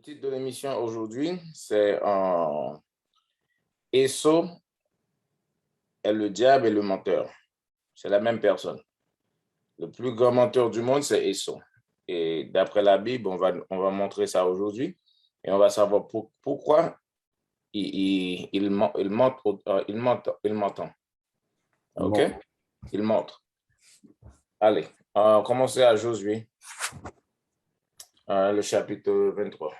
titre de l'émission aujourd'hui, c'est Ésaü est le diable et le menteur. C'est la même personne. Le plus grand menteur du monde, c'est Ésaü. Et d'après la Bible, on va montrer ça aujourd'hui et on va savoir pourquoi il mentant. OK? Il montre. Allez, on va commencer à Josué, le chapitre 23.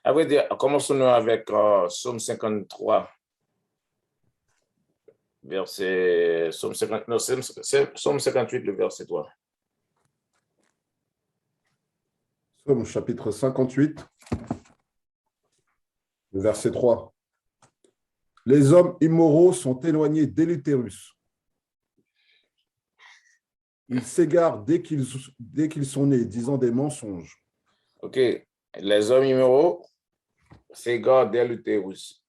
À vrai dire, commençons avec Psaume 53, Psaume 58, le verset 3. Psaume chapitre 58, le verset 3. Les hommes immoraux sont éloignés dès l'utérus. Ils s'égarent dès qu'ils sont nés, disant des mensonges. OK. Les hommes immoraux s'égarent dès l'utérus.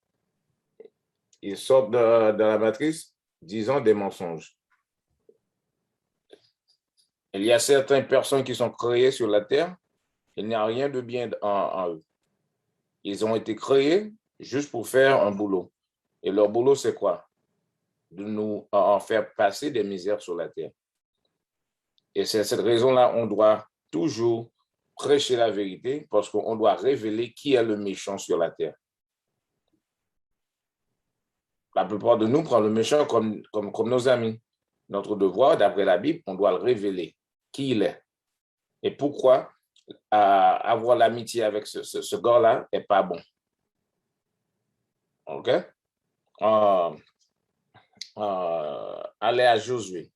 Ils sortent de la matrice disant des mensonges. Il y a certaines personnes qui sont créées sur la terre. Il n'y a rien de bien en eux. Ils ont été créés juste pour faire un boulot. Et leur boulot, c'est quoi? De nous en faire passer des misères sur la terre. Et c'est cette raison-là, on doit toujours prêcher la vérité parce qu'on doit révéler qui est le méchant sur la terre. La plupart de nous prennent le méchant comme nos amis. Notre devoir, d'après la Bible, on doit le révéler, qui il est. Et pourquoi avoir l'amitié avec ce gars-là n'est pas bon. OK? Allez à Josué,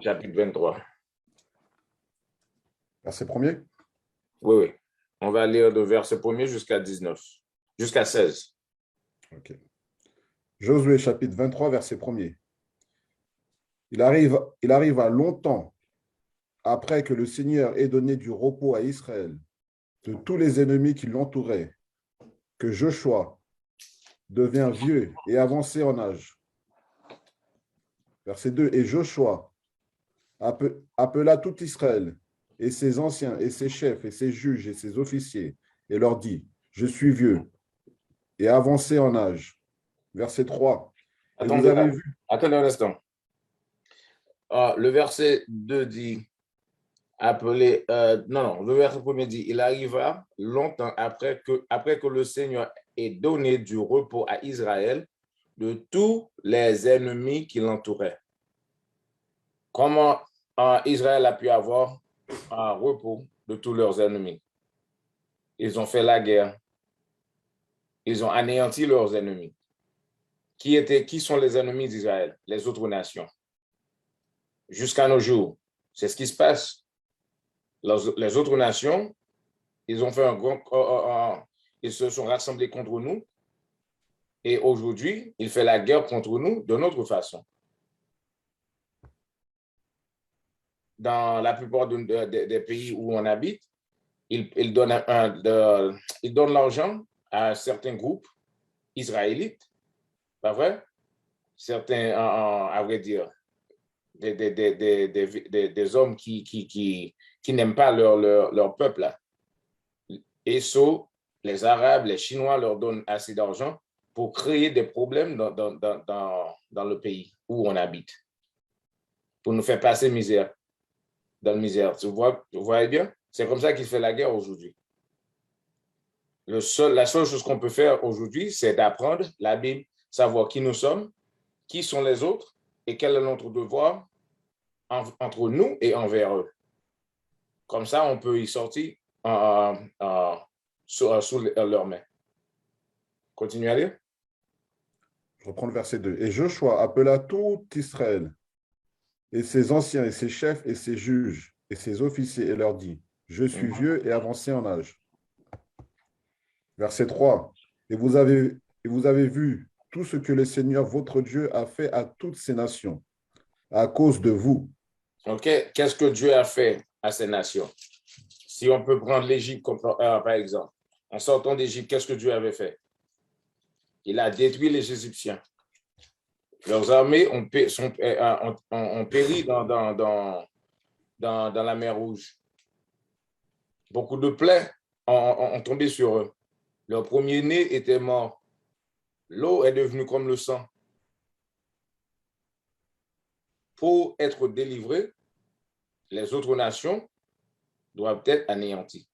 chapitre 23. Verset 1er. Oui. On va lire de verset 1er jusqu'à 19, jusqu'à 16. OK. Josué, chapitre 23, verset 1er. Il arrive à longtemps après que le Seigneur ait donné du repos à Israël de tous les ennemis qui l'entouraient, que Joshua devient vieux et avancé en âge. Verset 2. Et Joshua appela tout Israël et ses anciens et ses chefs et ses juges et ses officiers et leur dit, je suis vieux et avancé en âge. Verset 3. Attendez un instant. Le verset 2 dit, le verset 1er dit, il arriva longtemps après que le Seigneur ait donné du repos à Israël de tous les ennemis qui l'entouraient. Comment Israël a pu avoir un repos de tous leurs ennemis? Ils ont fait la guerre. Ils ont anéanti leurs ennemis. Qui sont les ennemis d'Israël? Les autres nations. Jusqu'à nos jours, c'est ce qui se passe. Les autres nations, ils ont fait ils se sont rassemblés contre nous. Et aujourd'hui, ils font la guerre contre nous de notre façon. Dans la plupart des pays où on habite, ils donnent l'argent à certains groupes israélites, pas vrai? Certains, à vrai dire, des hommes qui n'aiment pas leur peuple. Là. Et les Arabes, les Chinois leur donnent assez d'argent pour créer des problèmes dans le pays où on habite, pour nous faire passer misère, dans la misère. Vous voyez bien? C'est comme ça qu'il fait la guerre aujourd'hui. La seule chose qu'on peut faire aujourd'hui, c'est d'apprendre la Bible, savoir qui nous sommes, qui sont les autres et quel est notre devoir entre nous et envers eux. Comme ça, on peut y sortir sous leurs mains. Continuez à lire. Je reprends le verset 2. Et Joshua appela tout Israël et ses anciens et ses chefs et ses juges et ses officiers et leur dit, je suis vieux et avancé en âge. Verset 3. Et vous avez vu tout ce que le Seigneur votre Dieu a fait à toutes ces nations à cause de vous. OK. Qu'est-ce que Dieu a fait à ces nations? Si on peut prendre l'Égypte par exemple. En sortant d'Égypte, qu'est-ce que Dieu avait fait? Il a détruit les Égyptiens. Leurs armées ont péri dans la mer Rouge. Beaucoup de plaies ont tombé sur eux. Leur premier-né était mort. L'eau est devenue comme le sang. Pour être délivrés, les autres nations doivent être anéanties.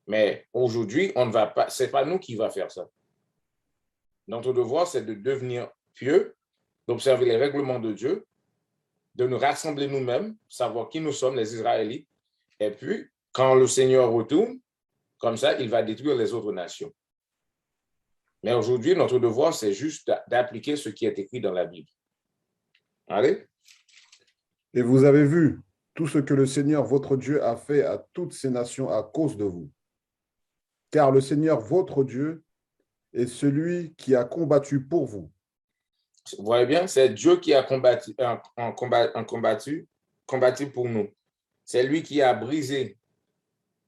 Mais aujourd'hui, on ne va pas, c'est pas nous qui va faire ça. Notre devoir, c'est de devenir pieux, d'observer les règlements de Dieu, de nous rassembler nous-mêmes, savoir qui nous sommes, les Israélites. Et puis, quand le Seigneur retourne, comme ça, il va détruire les autres nations. Mais aujourd'hui, notre devoir, c'est juste d'appliquer ce qui est écrit dans la Bible. Allez? Et vous avez vu tout ce que le Seigneur, votre Dieu, a fait à toutes ces nations à cause de vous. Car le Seigneur, votre Dieu, est celui qui a combattu pour vous. Vous voyez bien, c'est Dieu qui a combattu pour nous. C'est lui qui a brisé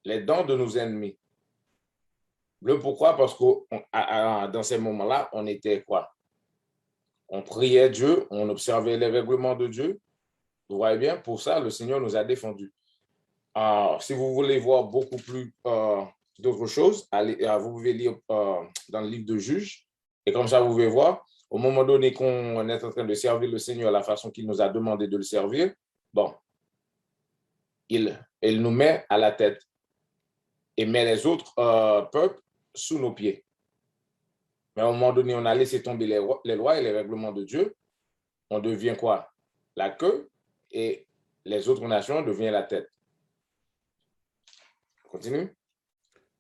les dents de nos ennemis. Le pourquoi? Parce que dans ces moments-là, on était quoi? On priait Dieu, on observait les règlements de Dieu. Vous voyez bien, pour ça, le Seigneur nous a défendus. Si vous voulez voir beaucoup plus d'autres choses, vous pouvez lire dans le livre de Juges. Et comme ça, vous pouvez voir, au moment donné qu'on est en train de servir le Seigneur la façon qu'il nous a demandé de le servir, bon, il nous met à la tête et met les autres peuples sous nos pieds. Mais à un moment donné, on a laissé tomber les lois et les règlements de Dieu. On devient quoi? La queue, et les autres nations deviennent la tête. Continue.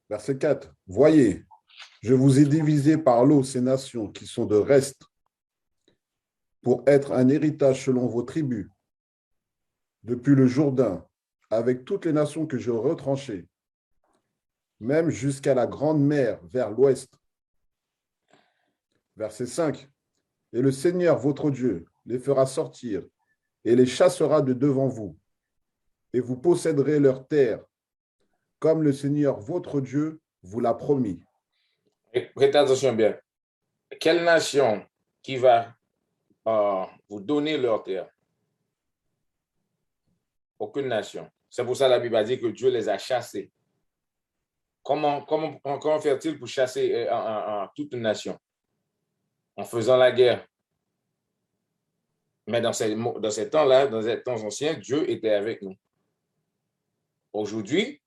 Verset 4. Voyez, je vous ai divisé par l'eau ces nations qui sont de reste pour être un héritage selon vos tribus, depuis le Jourdain, avec toutes les nations que je retranchais, même jusqu'à la grande mer vers l'ouest. Verset 5. Et le Seigneur, votre Dieu, les fera sortir et les chassera de devant vous, et vous posséderez leur terre, comme le Seigneur, votre Dieu, vous l'a promis. Prêtez attention bien. Quelle nation qui va vous donner leur terre? Aucune nation. C'est pour ça que la Bible a dit que Dieu les a chassés. Comment faire-t-il pour chasser toute une nation? En faisant la guerre. Mais dans ces temps-là, dans ces temps anciens, Dieu était avec nous. Aujourd'hui,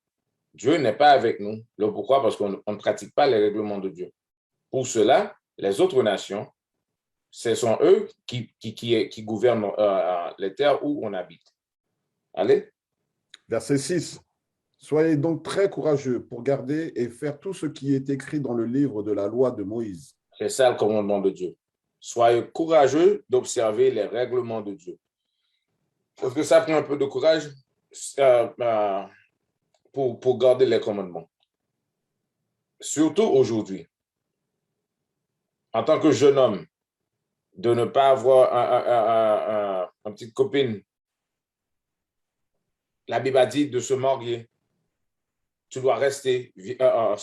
Dieu n'est pas avec nous. Le pourquoi? Parce qu'on ne pratique pas les règlements de Dieu. Pour cela, les autres nations, ce sont eux qui gouvernent les terres où on habite. Allez. Verset 6. Soyez donc très courageux pour garder et faire tout ce qui est écrit dans le livre de la loi de Moïse. C'est ça le commandement de Dieu. Soyez courageux d'observer les règlements de Dieu. Parce que ça prend un peu de courage pour garder les commandements. Surtout aujourd'hui. En tant que jeune homme, de ne pas avoir une petite copine. La Bible a dit de se marier. Tu dois rester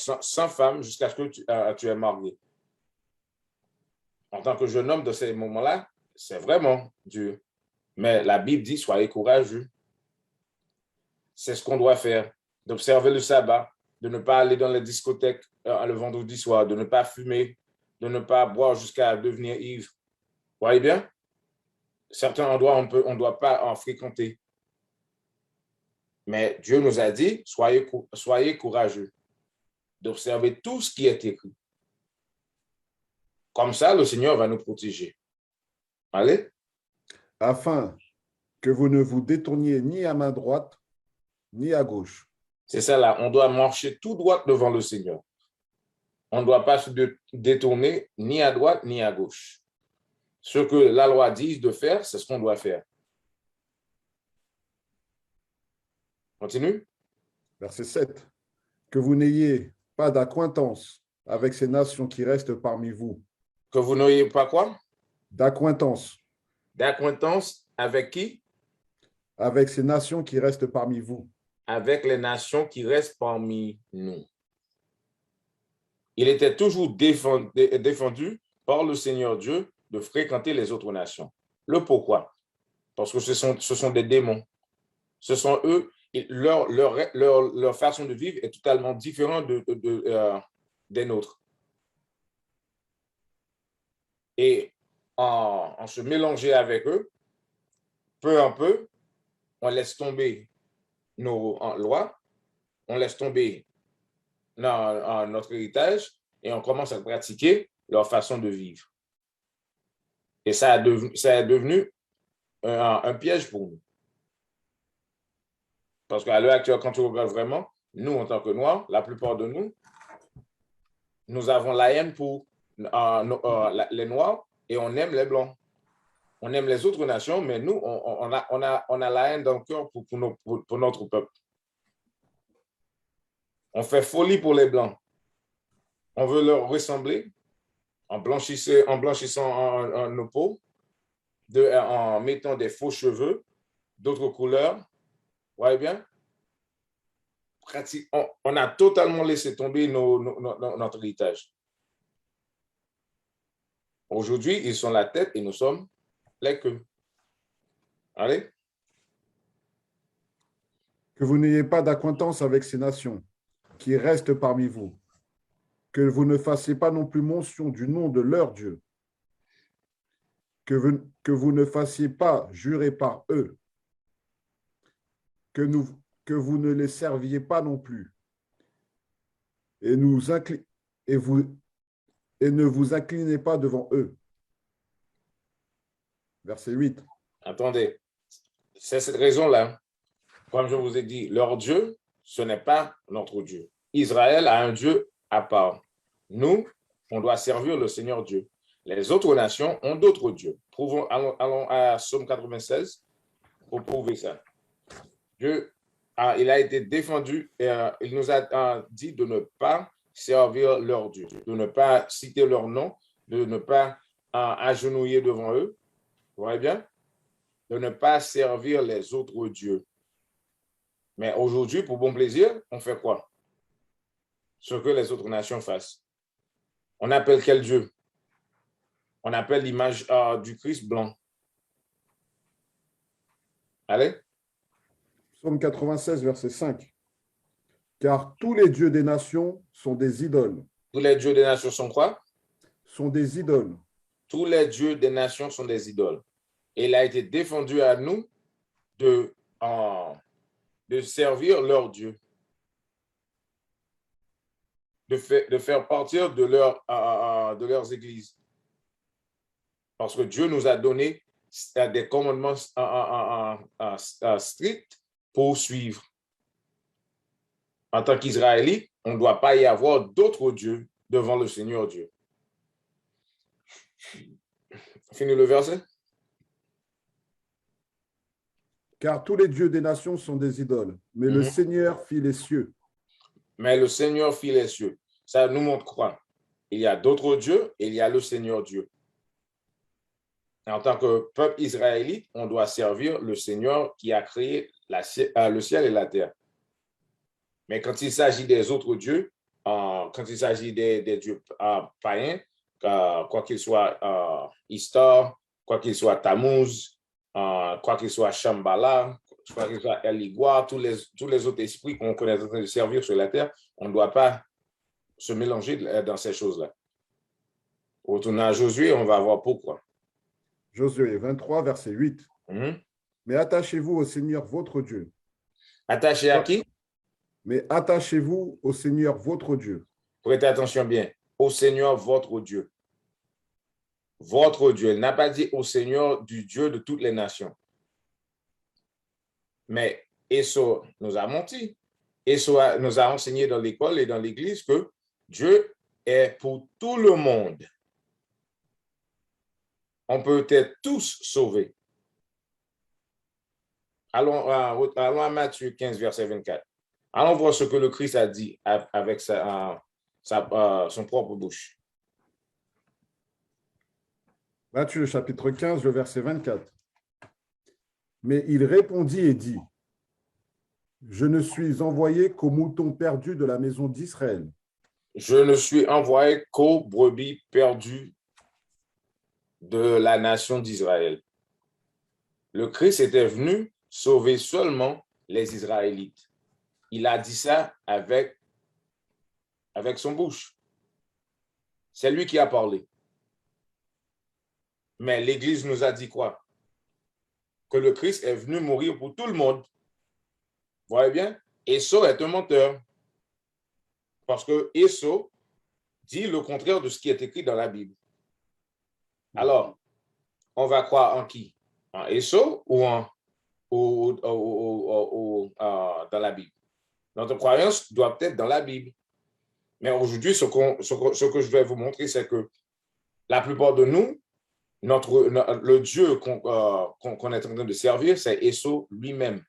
sans femme jusqu'à ce que tu es marié. En tant que jeune homme, de ces moments-là, c'est vraiment dur. Mais la Bible dit, soyez courageux. C'est ce qu'on doit faire. D'observer le sabbat, de ne pas aller dans les discothèques le vendredi soir, de ne pas fumer, de ne pas boire jusqu'à devenir ivre. Vous voyez bien? Certains endroits, on ne doit pas en fréquenter. Mais Dieu nous a dit, soyez courageux d'observer tout ce qui est écrit. Comme ça, le Seigneur va nous protéger. Allez? Afin que vous ne vous détourniez ni à main droite, ni à gauche. C'est ça là, on doit marcher tout droit devant le Seigneur. On ne doit pas se détourner ni à droite, ni à gauche. Ce que la loi dit de faire, c'est ce qu'on doit faire. Continue. Verset 7. Que vous n'ayez pas d'accointance avec ces nations qui restent parmi vous. Que vous n'ayez pas quoi? D'accointance. D'accointance avec qui? Avec ces nations qui restent parmi vous. Avec les nations qui restent parmi nous. Il était toujours défendu par le Seigneur Dieu de fréquenter les autres nations. Le pourquoi? Parce que ce sont des démons. Ce sont eux, leur façon de vivre est totalement différente des nôtres. Et en se mélangeant avec eux, peu à peu, on laisse tomber nos lois, on laisse tomber notre héritage et on commence à pratiquer leur façon de vivre. Et ça est devenu un piège pour nous. Parce qu'à l'heure actuelle, quand tu regardes vraiment, nous, en tant que Noirs, la plupart de nous, nous avons la haine pour les Noirs et on aime les Blancs. On aime les autres nations, mais nous, on a la haine dans le cœur pour notre peuple. On fait folie pour les Blancs. On veut leur ressembler en blanchissant nos peaux, en mettant des faux cheveux, d'autres couleurs. Vous voyez bien? On a totalement laissé tomber notre héritage. Aujourd'hui, ils sont la tête et nous sommes les queues. Allez. Que vous n'ayez pas d'acquaintance avec ces nations qui restent parmi vous, que vous ne fassiez pas non plus mention du nom de leur Dieu, que vous ne fassiez pas jurer par eux, que vous ne les serviez pas non plus, et ne vous inclinez pas devant eux. Verset 8. Attendez, c'est cette raison-là. Comme je vous ai dit, leur Dieu, ce n'est pas notre Dieu. Israël a un Dieu à part. Nous, on doit servir le Seigneur Dieu. Les autres nations ont d'autres dieux. Allons à Psaume 96 pour prouver ça. Dieu, il a été défendu et il nous a dit de ne pas servir leur Dieu, de ne pas citer leur nom, de ne pas agenouiller devant eux. Vous voyez bien? De ne pas servir les autres dieux. Mais aujourd'hui, pour bon plaisir, on fait quoi? Ce que les autres nations fassent. On appelle quel Dieu? On appelle l'image du Christ blanc. Allez. Psaume 96, verset 5. Car tous les dieux des nations sont des idoles. Tous les dieux des nations sont quoi? Sont des idoles. Tous les dieux des nations sont des idoles. Et il a été défendu à nous de servir leur Dieu. De faire partir de leurs églises. Parce que Dieu nous a donné des commandements stricts pour suivre. En tant qu'Israélite, on ne doit pas y avoir d'autres dieux devant le Seigneur Dieu. Fini le verset. Car tous les dieux des nations sont des idoles, mais le Seigneur fit les cieux. Mais le Seigneur fit les cieux. Ça nous montre quoi? Il y a d'autres dieux et il y a le Seigneur Dieu. En tant que peuple israélite, on doit servir le Seigneur qui a créé le ciel et la terre. Mais quand il s'agit des autres dieux, quand il s'agit des dieux païens, quoi qu'il soit Istar, quoi qu'il soit Tammuz, quoi qu'il soit Shambhala, quoi qu'il soit Eligua, tous les autres esprits qu'on connaît de servir sur la terre, on ne doit pas se mélanger dans ces choses-là. Au retournant à Josué, on va voir pourquoi. Josué 23, verset 8. Mais attachez-vous au Seigneur votre Dieu. Attaché à qui? Mais attachez-vous au Seigneur votre Dieu. Prêtez attention bien. Au Seigneur votre Dieu. Votre Dieu. Il n'a pas dit au Seigneur du Dieu de toutes les nations. Mais Esau nous a menti. Esau nous a enseigné dans l'école et dans l'église que Dieu est pour tout le monde. On peut être tous sauvés. Allons à Matthieu 15, verset 24. Allons voir ce que le Christ a dit avec son propre bouche. Matthieu chapitre 15, le verset 24. Mais il répondit et dit, je ne suis envoyé qu'aux moutons perdus de la maison d'Israël. Je ne suis envoyé qu'aux brebis perdues de la nation d'Israël. Le Christ était venu sauver seulement les Israélites. Il a dit ça avec son bouche. C'est lui qui a parlé. Mais l'Église nous a dit quoi? Que le Christ est venu mourir pour tout le monde. Vous voyez bien? Esau est un menteur. Parce que Esau dit le contraire de ce qui est écrit dans la Bible. Alors, on va croire en qui? En Esau ou dans la Bible? Notre croyance doit être dans la Bible. Mais aujourd'hui, ce que je vais vous montrer, c'est que la plupart de nous, le Dieu qu'on est en train de servir, c'est Esau lui-même.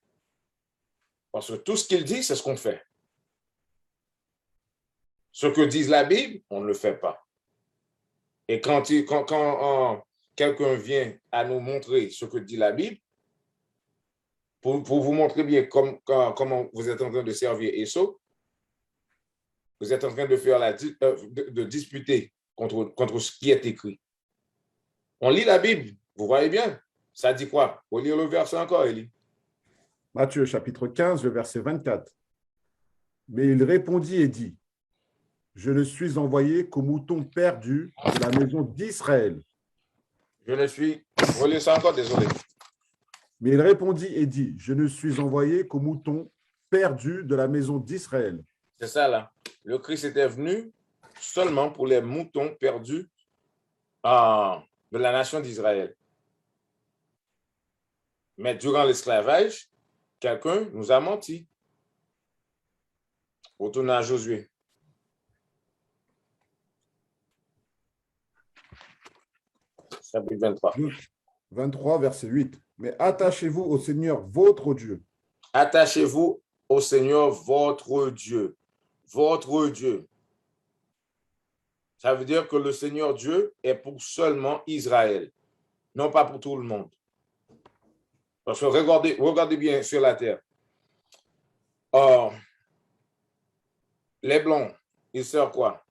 Parce que tout ce qu'il dit, c'est ce qu'on fait. Ce que dit la Bible, on ne le fait pas. Et quand quelqu'un vient à nous montrer ce que dit la Bible, pour vous montrer bien comment vous êtes en train de servir Esau, vous êtes en train de faire de disputer contre ce qui est écrit. On lit la Bible, vous voyez bien. Ça dit quoi? Vous lire le verset encore, Élie. Matthieu chapitre 15, le verset 24. Mais il répondit et dit, je ne suis envoyé qu'aux moutons perdus de la maison d'Israël. Je ne suis... Vous lisez ça encore, désolé. Mais il répondit et dit, je ne suis envoyé qu'aux moutons perdus de la maison d'Israël. C'est ça, là. Le Christ était venu seulement pour les moutons perdus de la nation d'Israël. Mais durant l'esclavage, quelqu'un nous a menti. Retournons à Josué. Chapitre 23. 23, verset 8. Mais attachez-vous au Seigneur votre Dieu. Attachez-vous au Seigneur votre Dieu. Votre Dieu. Ça veut dire que le Seigneur Dieu est pour seulement Israël, non pas pour tout le monde. Parce que regardez bien sur la terre. Les Blancs, ils servent quoi?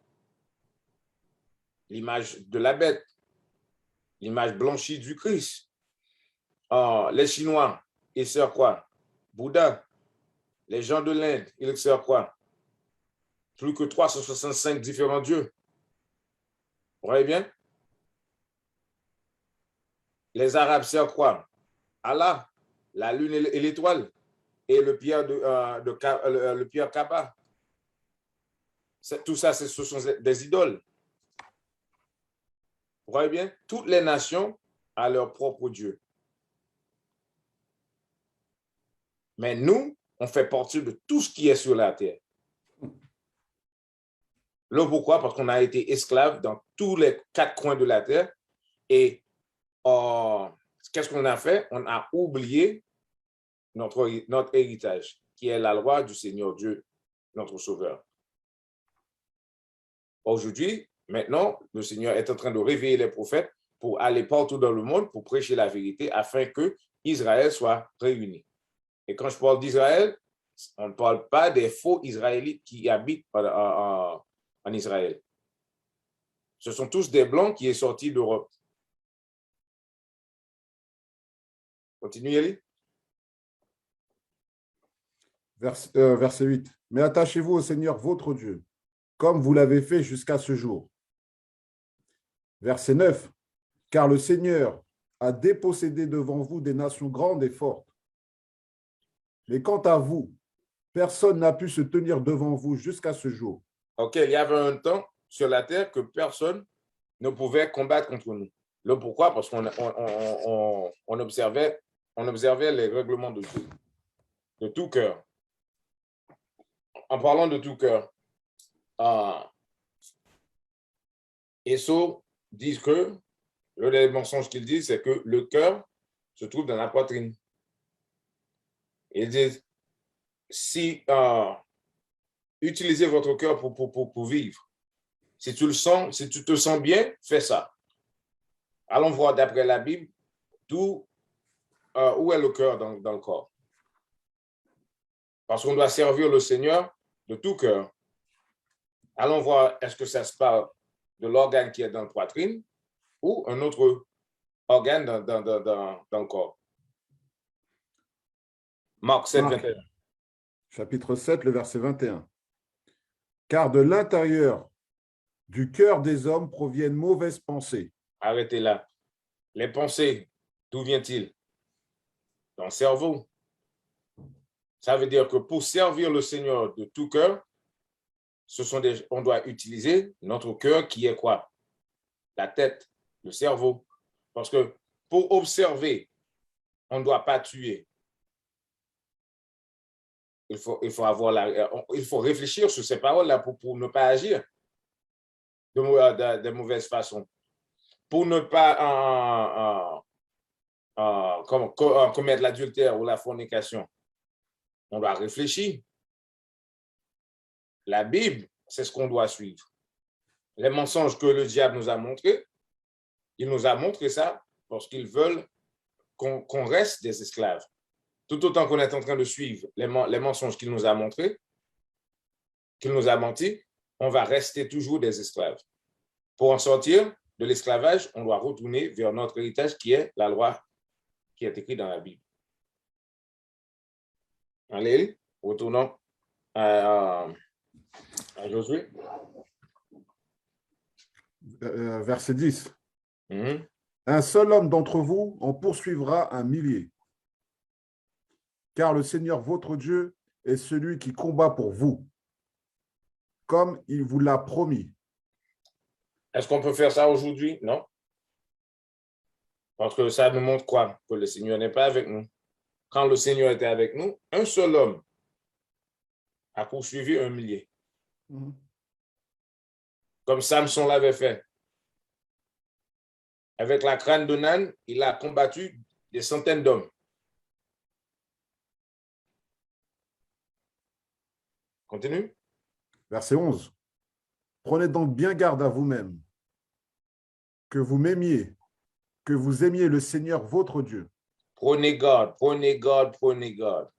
L'image de la bête, l'image blanchie du Christ. Les Chinois, ils servent quoi? Bouddha. Les gens de l'Inde, ils servent quoi? Plus que 365 différents dieux. Vous voyez bien? Les Arabes servent quoi? Allah, la lune et l'étoile, et le pierre le pierre Kaaba. Tout ça, ce sont des idoles. Vous voyez bien? Toutes les nations ont leur propre Dieu. Mais nous, on fait partie de tout ce qui est sur la terre. Le pourquoi? Parce qu'on a été esclaves dans tous les 4 coins de la terre. Et qu'est-ce qu'on a fait? On a oublié notre héritage, qui est la loi du Seigneur Dieu, notre Sauveur. Aujourd'hui, maintenant, le Seigneur est en train de réveiller les prophètes pour aller partout dans le monde, pour prêcher la vérité, afin que Israël soit réuni. Et quand je parle d'Israël, on ne parle pas des faux Israélites qui habitent en Israël. Ce sont tous des Blancs qui sont sortis d'Europe. Continuez. Verset 8. Mais attachez-vous au Seigneur votre Dieu, comme vous l'avez fait jusqu'à ce jour. Verset 9. Car le Seigneur a dépossédé devant vous des nations grandes et fortes. Mais quant à vous, personne n'a pu se tenir devant vous jusqu'à ce jour. OK, il y avait un temps sur la terre que personne ne pouvait combattre contre nous. Le pourquoi? Parce qu'on observait les règlements de Dieu, de tout cœur. En parlant de tout cœur, Esau dit que, le mensonge qu'il dit, c'est que le cœur se trouve dans la poitrine. Il dit, si utilisez votre cœur pour vivre. Si tu te sens bien, fais ça. Allons voir d'après la Bible où est le cœur dans le corps. Parce qu'on doit servir le Seigneur de tout cœur. Allons voir, est-ce que ça se parle de l'organe qui est dans la poitrine ou un autre organe dans le corps. Marc 7, Marc, 21. chapitre 7, le verset 21. Car de l'intérieur du cœur des hommes proviennent mauvaises pensées. Arrêtez là. Les pensées, d'où vient-il? Dans le cerveau. Ça veut dire que pour servir le Seigneur de tout cœur, on doit utiliser notre cœur qui est quoi? La tête, le cerveau. Parce que pour observer, on ne doit pas tuer. Il faut réfléchir sur ces paroles-là pour ne pas agir de mauvaise façon. Pour ne pas commettre l'adultère ou la fornication. On doit réfléchir. La Bible, c'est ce qu'on doit suivre. Les mensonges que le diable nous a montrés, il nous a montré ça parce qu'ils veulent qu'on reste des esclaves. Tout autant qu'on est en train de suivre les mensonges qu'il nous a montrés, qu'il nous a menti, on va rester toujours des esclaves. Pour en sortir de l'esclavage, on doit retourner vers notre héritage qui est la loi qui est écrite dans la Bible. Allez, retournons à Josué. Verset 10. Mm-hmm. Un seul homme d'entre vous en poursuivra 1 000, car le Seigneur votre Dieu est celui qui combat pour vous, comme il vous l'a promis. Est-ce qu'on peut faire ça aujourd'hui? Non. Parce que ça nous montre quoi? Que le Seigneur n'est pas avec nous. Quand le Seigneur était avec nous, un seul homme a poursuivi 1 000. Mm-hmm. Comme Samson l'avait fait. Avec la crâne de Nan, il a combattu des centaines d'hommes. Continue. Verset 11. Prenez donc bien garde à vous-même, que vous m'aimiez, que vous aimiez le Seigneur votre Dieu. Prenez garde, prenez garde, prenez garde.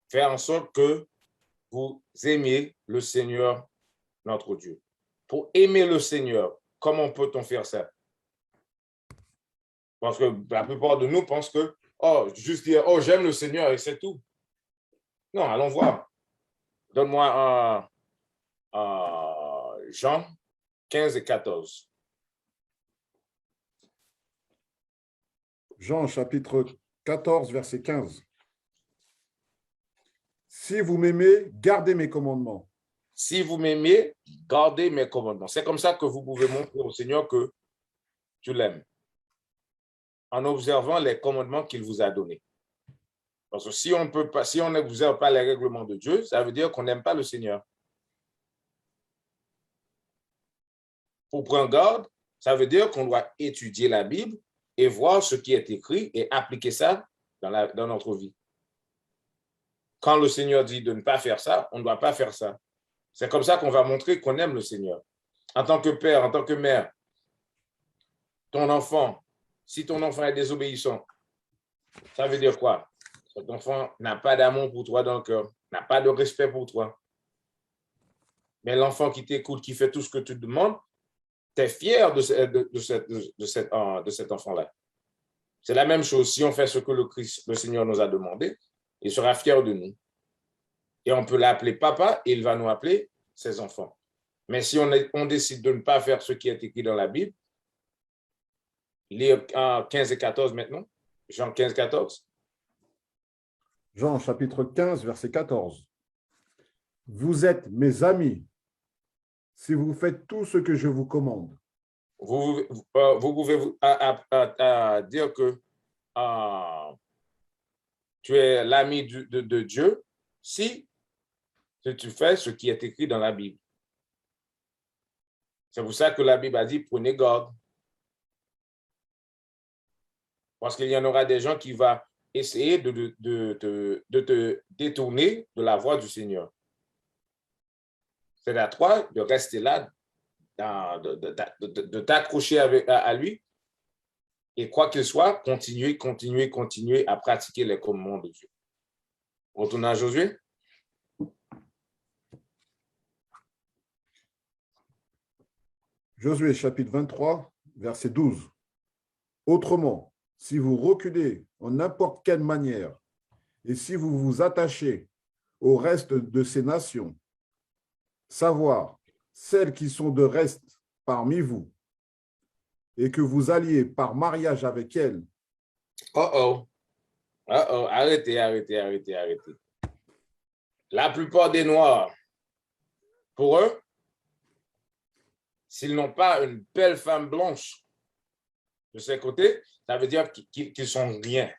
Faire en sorte que vous aimiez le Seigneur notre Dieu. Pour aimer le Seigneur, comment peut-on faire ça? Parce que la plupart de nous pensent que, juste dire, j'aime le Seigneur et c'est tout. Non, allons voir. Donne-moi Jean 15 et 14. Jean chapitre 14, verset 15. Si vous m'aimez, gardez mes commandements. Si vous m'aimez, gardez mes commandements. C'est comme ça que vous pouvez montrer au Seigneur que tu l'aimes. En observant les commandements qu'il vous a donnés. Parce que si on n'observe pas les règlements de Dieu, ça veut dire qu'on n'aime pas le Seigneur. Pour prendre garde, ça veut dire qu'on doit étudier la Bible et voir ce qui est écrit et appliquer ça dans notre vie. Quand le Seigneur dit de ne pas faire ça, on ne doit pas faire ça. C'est comme ça qu'on va montrer qu'on aime le Seigneur. En tant que père, en tant que mère, si ton enfant est désobéissant, ça veut dire quoi? Cet enfant n'a pas d'amour pour toi dans le cœur, n'a pas de respect pour toi. Mais l'enfant qui t'écoute, qui fait tout ce que tu demandes, tu es fier de cet enfant-là. C'est la même chose. Si on fait ce que le Seigneur nous a demandé, il sera fier de nous. Et on peut l'appeler papa et il va nous appeler ses enfants. Mais si on décide de ne pas faire ce qui est écrit dans la Bible, lire 15 et 14 maintenant, Jean 15, 14. Jean chapitre 15, verset 14. Vous êtes mes amis si vous faites tout ce que je vous commande. Vous pouvez dire que tu es l'ami de Dieu si tu fais ce qui est écrit dans la Bible. C'est pour ça que la Bible a dit, prenez garde. Parce qu'il y en aura des gens qui vont essayer de te détourner de la voie du Seigneur. C'est à toi de rester là, de t'accrocher à lui. Et quoi qu'il soit, continuer à pratiquer les commandements de Dieu. Retournons à Josué. Josué chapitre 23, verset 12. Autrement, si vous reculez en n'importe quelle manière, et si vous vous attachez au reste de ces nations, savoir celles qui sont de reste parmi vous, et que vous alliez par mariage avec elles. Oh, arrêtez, arrêtez, arrêtez, arrêtez. La plupart des Noirs, pour eux, s'ils n'ont pas une belle femme blanche de ses côtés, ça veut dire qu'ils sont rien.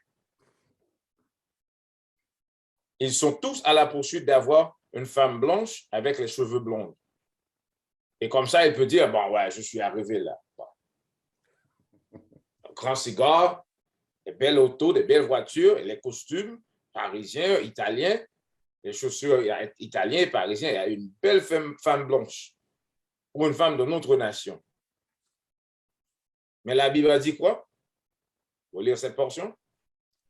Ils sont tous à la poursuite d'avoir une femme blanche avec les cheveux blonds. Et comme ça, il peut dire, bon, ouais, je suis arrivé là. Bon. Un grand cigare, des belles autos, des belles voitures, et les costumes parisiens, italiens, les chaussures italiennes et parisiennes. Il y a une belle femme blanche ou une femme de notre nation. Mais la Bible a dit quoi? Vous lire cette portion?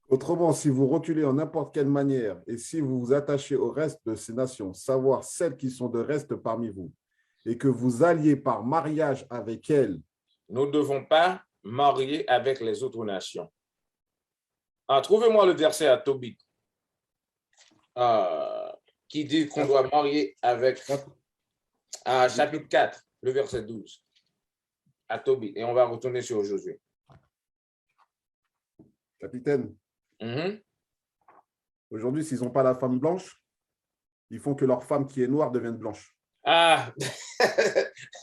Autrement, si vous reculez en n'importe quelle manière, et si vous vous attachez au reste de ces nations, savoir celles qui sont de reste parmi vous, et que vous alliez par mariage avec elles. Nous ne devons pas marier avec les autres nations. Trouvez-moi le verset à Tobit qui dit qu'on doit marier avec chapitre 4, le verset 12. À Tobit. Et on va retourner sur Josué. Capitaine, aujourd'hui, s'ils n'ont pas la femme blanche, ils font que leur femme qui est noire devienne blanche. Ah,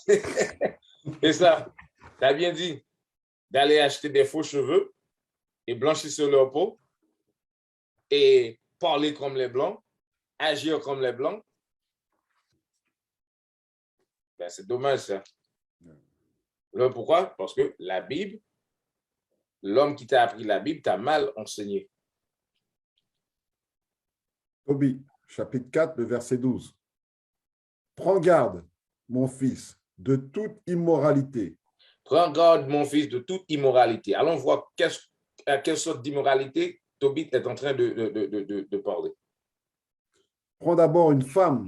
c'est ça. Tu as bien dit d'aller acheter des faux cheveux et blanchir sur leur peau et parler comme les blancs, agir comme les blancs. Ben, c'est dommage ça. Pourquoi? Parce que la Bible, l'homme qui t'a appris la Bible t'a mal enseigné. Tobit, chapitre 4, le verset 12. Prends garde, mon fils, de toute immoralité. Prends garde, mon fils, de toute immoralité. Allons voir à quelle sorte d'immoralité Tobit est en train de parler. Prends d'abord une femme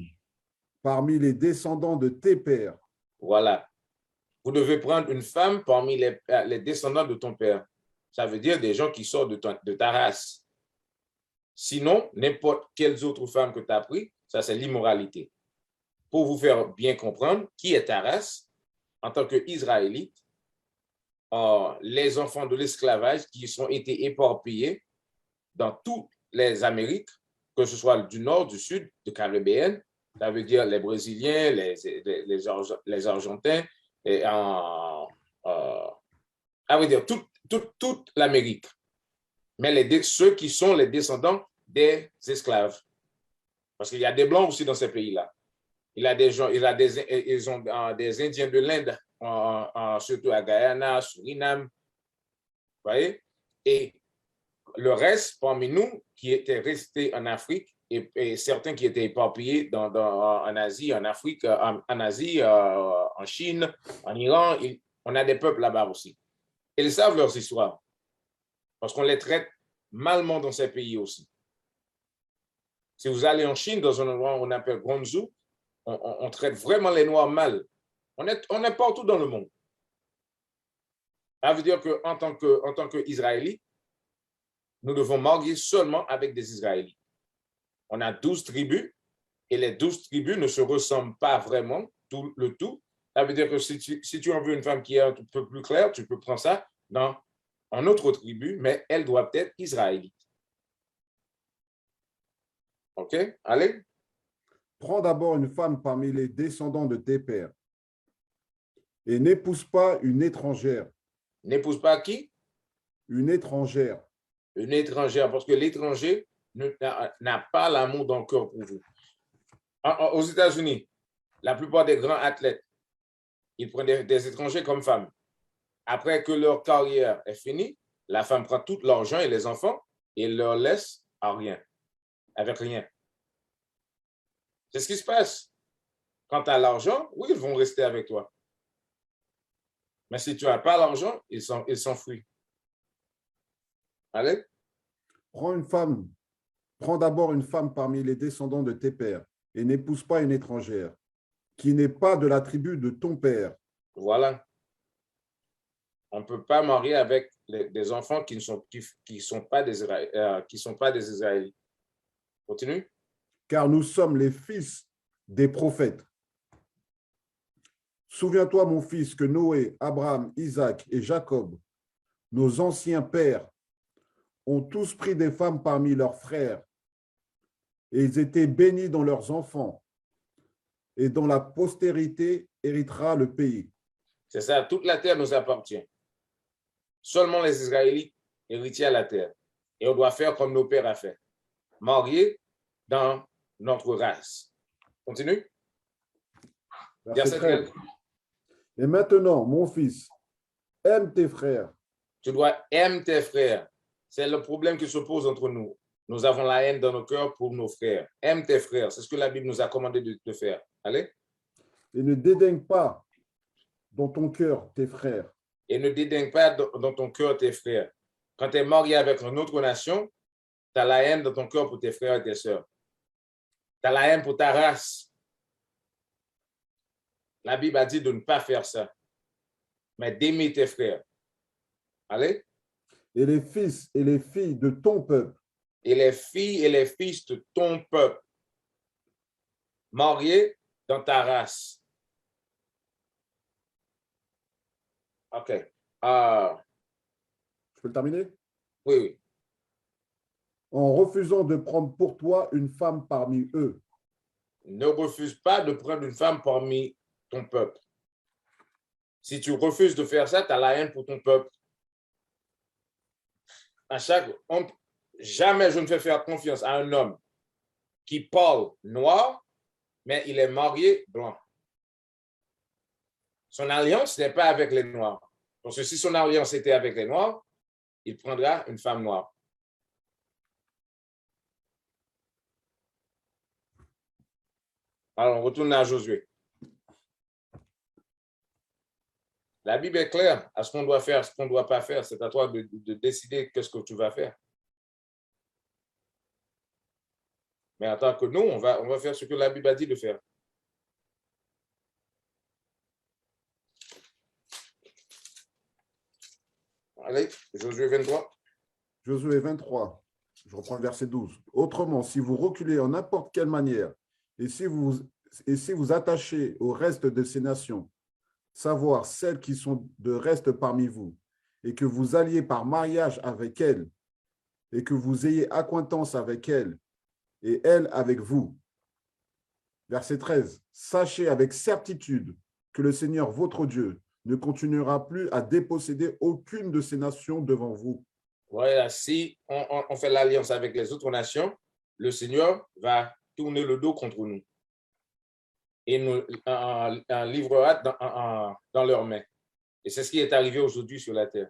parmi les descendants de tes pères. Voilà. Vous devez prendre une femme parmi les descendants de ton père. Ça veut dire des gens qui sortent de ta race. Sinon, n'importe quelle autre femme que tu as pris, ça c'est l'immoralité. Pour vous faire bien comprendre qui est ta race, en tant qu'Israélite, les enfants de l'esclavage qui ont été éparpillés dans toutes les Amériques, que ce soit du nord, du sud, du Caribéen, ça veut dire les Brésiliens, les Argentins, et veut dire toute l'Amérique. Mais ceux qui sont les descendants des esclaves. Parce qu'il y a des Blancs aussi dans ces pays-là. Ils ont des Indiens de l'Inde, surtout à Guyana, Suriname. Vous voyez? Et le reste, parmi nous, qui étaient restés en Afrique, et certains qui étaient éparpillés en Asie, en Afrique, en Asie, en Chine, en Iran, on a des peuples là-bas aussi. Et ils savent leurs histoires. Parce qu'on les traite malement dans ces pays aussi. Si vous allez en Chine, dans un endroit qu'on appelle Guangzhou, on traite vraiment les Noirs mal. On est partout dans le monde. Ça veut dire qu'en tant qu'Israélites, nous devons marier seulement avec des Israélites. On a 12 tribus et les 12 tribus ne se ressemblent pas vraiment, le tout. Ça veut dire que si tu en veux une femme qui est un peu plus claire, tu peux prendre ça dans une autre tribu, mais elle doit être israélite. OK? Allez. Prends d'abord une femme parmi les descendants de tes pères et n'épouse pas une étrangère. N'épouse pas qui? Une étrangère. Une étrangère, parce que l'étranger n'a pas l'amour dans le cœur pour vous. Aux États-Unis, la plupart des grands athlètes, ils prennent des étrangers comme femmes. Après que leur carrière est finie, la femme prend tout l'argent et les enfants et leur laisse à rien, avec rien. C'est ce qui se passe. Quand tu as l'argent, oui, ils vont rester avec toi. Mais si tu n'as pas l'argent, ils s'enfuient. Allez. Prends d'abord une femme parmi les descendants de tes pères et n'épouse pas une étrangère qui n'est pas de la tribu de ton père. Voilà. On ne peut pas marier avec des enfants qui sont pas des Israélites. Continue. car nous sommes les fils des prophètes. Souviens-toi, mon fils, que Noé, Abraham, Isaac et Jacob, nos anciens pères, ont tous pris des femmes parmi leurs frères, et ils étaient bénis dans leurs enfants, et dont la postérité héritera le pays. C'est ça, toute la terre nous appartient. Seulement les Israélites héritiers à la terre. Et on doit faire comme nos pères ont fait. Marier dans notre race. Continue. Verset 13. Et maintenant, mon fils, aime tes frères. Tu dois aimer tes frères. C'est le problème qui se pose entre nous. Nous avons la haine dans nos cœurs pour nos frères. Aime tes frères. C'est ce que la Bible nous a commandé de faire. Allez. Et ne dédaigne pas dans ton cœur tes frères. Et ne dédaigne pas dans ton cœur tes frères. Quand tu es marié avec une autre nation, tu as la haine dans ton cœur pour tes frères et tes sœurs. Tu as la haine pour ta race. La Bible a dit de ne pas faire ça, mais d'aimer tes frères. Allez. Et les fils et les filles de ton peuple. Et les filles et les fils de ton peuple. Mariés dans ta race. OK. Je peux le terminer? Oui, oui. En refusant de prendre pour toi une femme parmi eux. Ne refuse pas de prendre une femme parmi ton peuple. Si tu refuses de faire ça, tu as la haine pour ton peuple. Jamais je ne fais faire confiance à un homme qui parle noir, mais il est marié blanc. Son alliance n'est pas avec les noirs. Parce que si son alliance était avec les noirs, il prendra une femme noire. Alors, on retourne à Josué. La Bible est claire à ce qu'on doit faire, ce qu'on ne doit pas faire. C'est à toi de décider qu'est-ce que tu vas faire. Mais en tant que nous, on va faire ce que la Bible a dit de faire. Allez, Josué 23. Josué 23, je reprends le verset 12. Autrement, si vous reculez en n'importe quelle manière, et si vous attachez au reste de ces nations, savoir celles qui sont de reste parmi vous, et que vous alliez par mariage avec elles, et que vous ayez acquaintance avec elles, et elles avec vous. Verset 13. Sachez avec certitude que le Seigneur, votre Dieu, ne continuera plus à déposséder aucune de ces nations devant vous. Voilà, si on fait l'alliance avec les autres nations, le Seigneur va tourner le dos contre nous et nous livrera dans leurs mains. Et c'est ce qui est arrivé aujourd'hui sur la terre.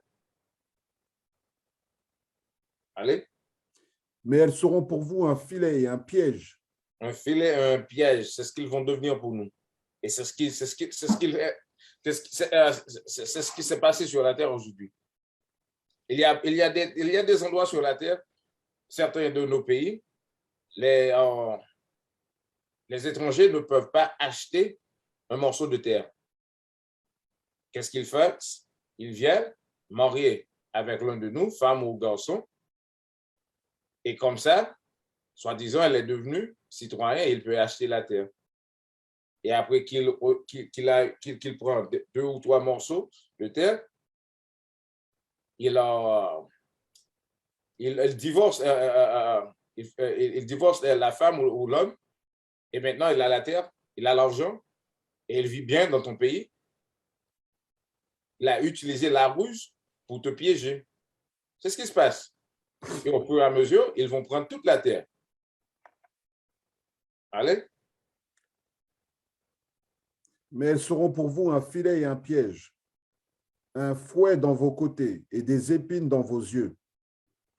Allez. Mais elles seront pour vous un filet et un piège. Un filet et un piège, c'est ce qu'ils vont devenir pour nous. Et c'est ce qui s'est passé sur la terre aujourd'hui. Il y a des endroits sur la terre, certains de nos pays, les étrangers ne peuvent pas acheter un morceau de terre. Qu'est-ce qu'ils font? Ils viennent marier avec l'un de nous, femme ou garçon, et comme ça, soi-disant, elle est devenue citoyen et il peut acheter la terre. Et après qu'il prend 2 ou 3 morceaux de terre, il divorce, il divorce la femme ou l'homme, et maintenant il a la terre, il a l'argent, et il vit bien dans ton pays. Il a utilisé la ruse pour te piéger. C'est ce qui se passe. Et au fur et à mesure, ils vont prendre toute la terre. Allez. Mais elles seront pour vous un filet et un piège, un fouet dans vos côtés et des épines dans vos yeux,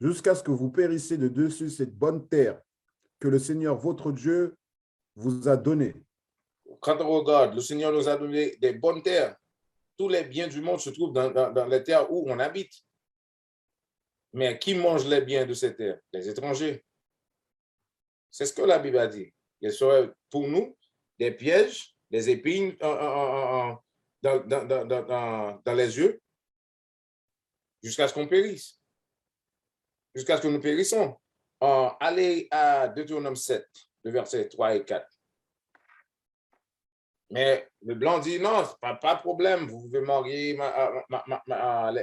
jusqu'à ce que vous périssiez de dessus cette bonne terre que le Seigneur, votre Dieu, vous a donnée. Quand on regarde, le Seigneur nous a donné des bonnes terres. Tous les biens du monde se trouvent dans les terres où on habite. Mais qui mange les biens de ces terres? Les étrangers. C'est ce que la Bible a dit. Il serait pour nous des pièges, des épines dans les yeux, jusqu'à ce qu'on périsse, jusqu'à ce que nous périssons. Allez à Deutéronome 7, le verset 3 et 4. Mais le blanc dit non, pas de problème, vous pouvez marier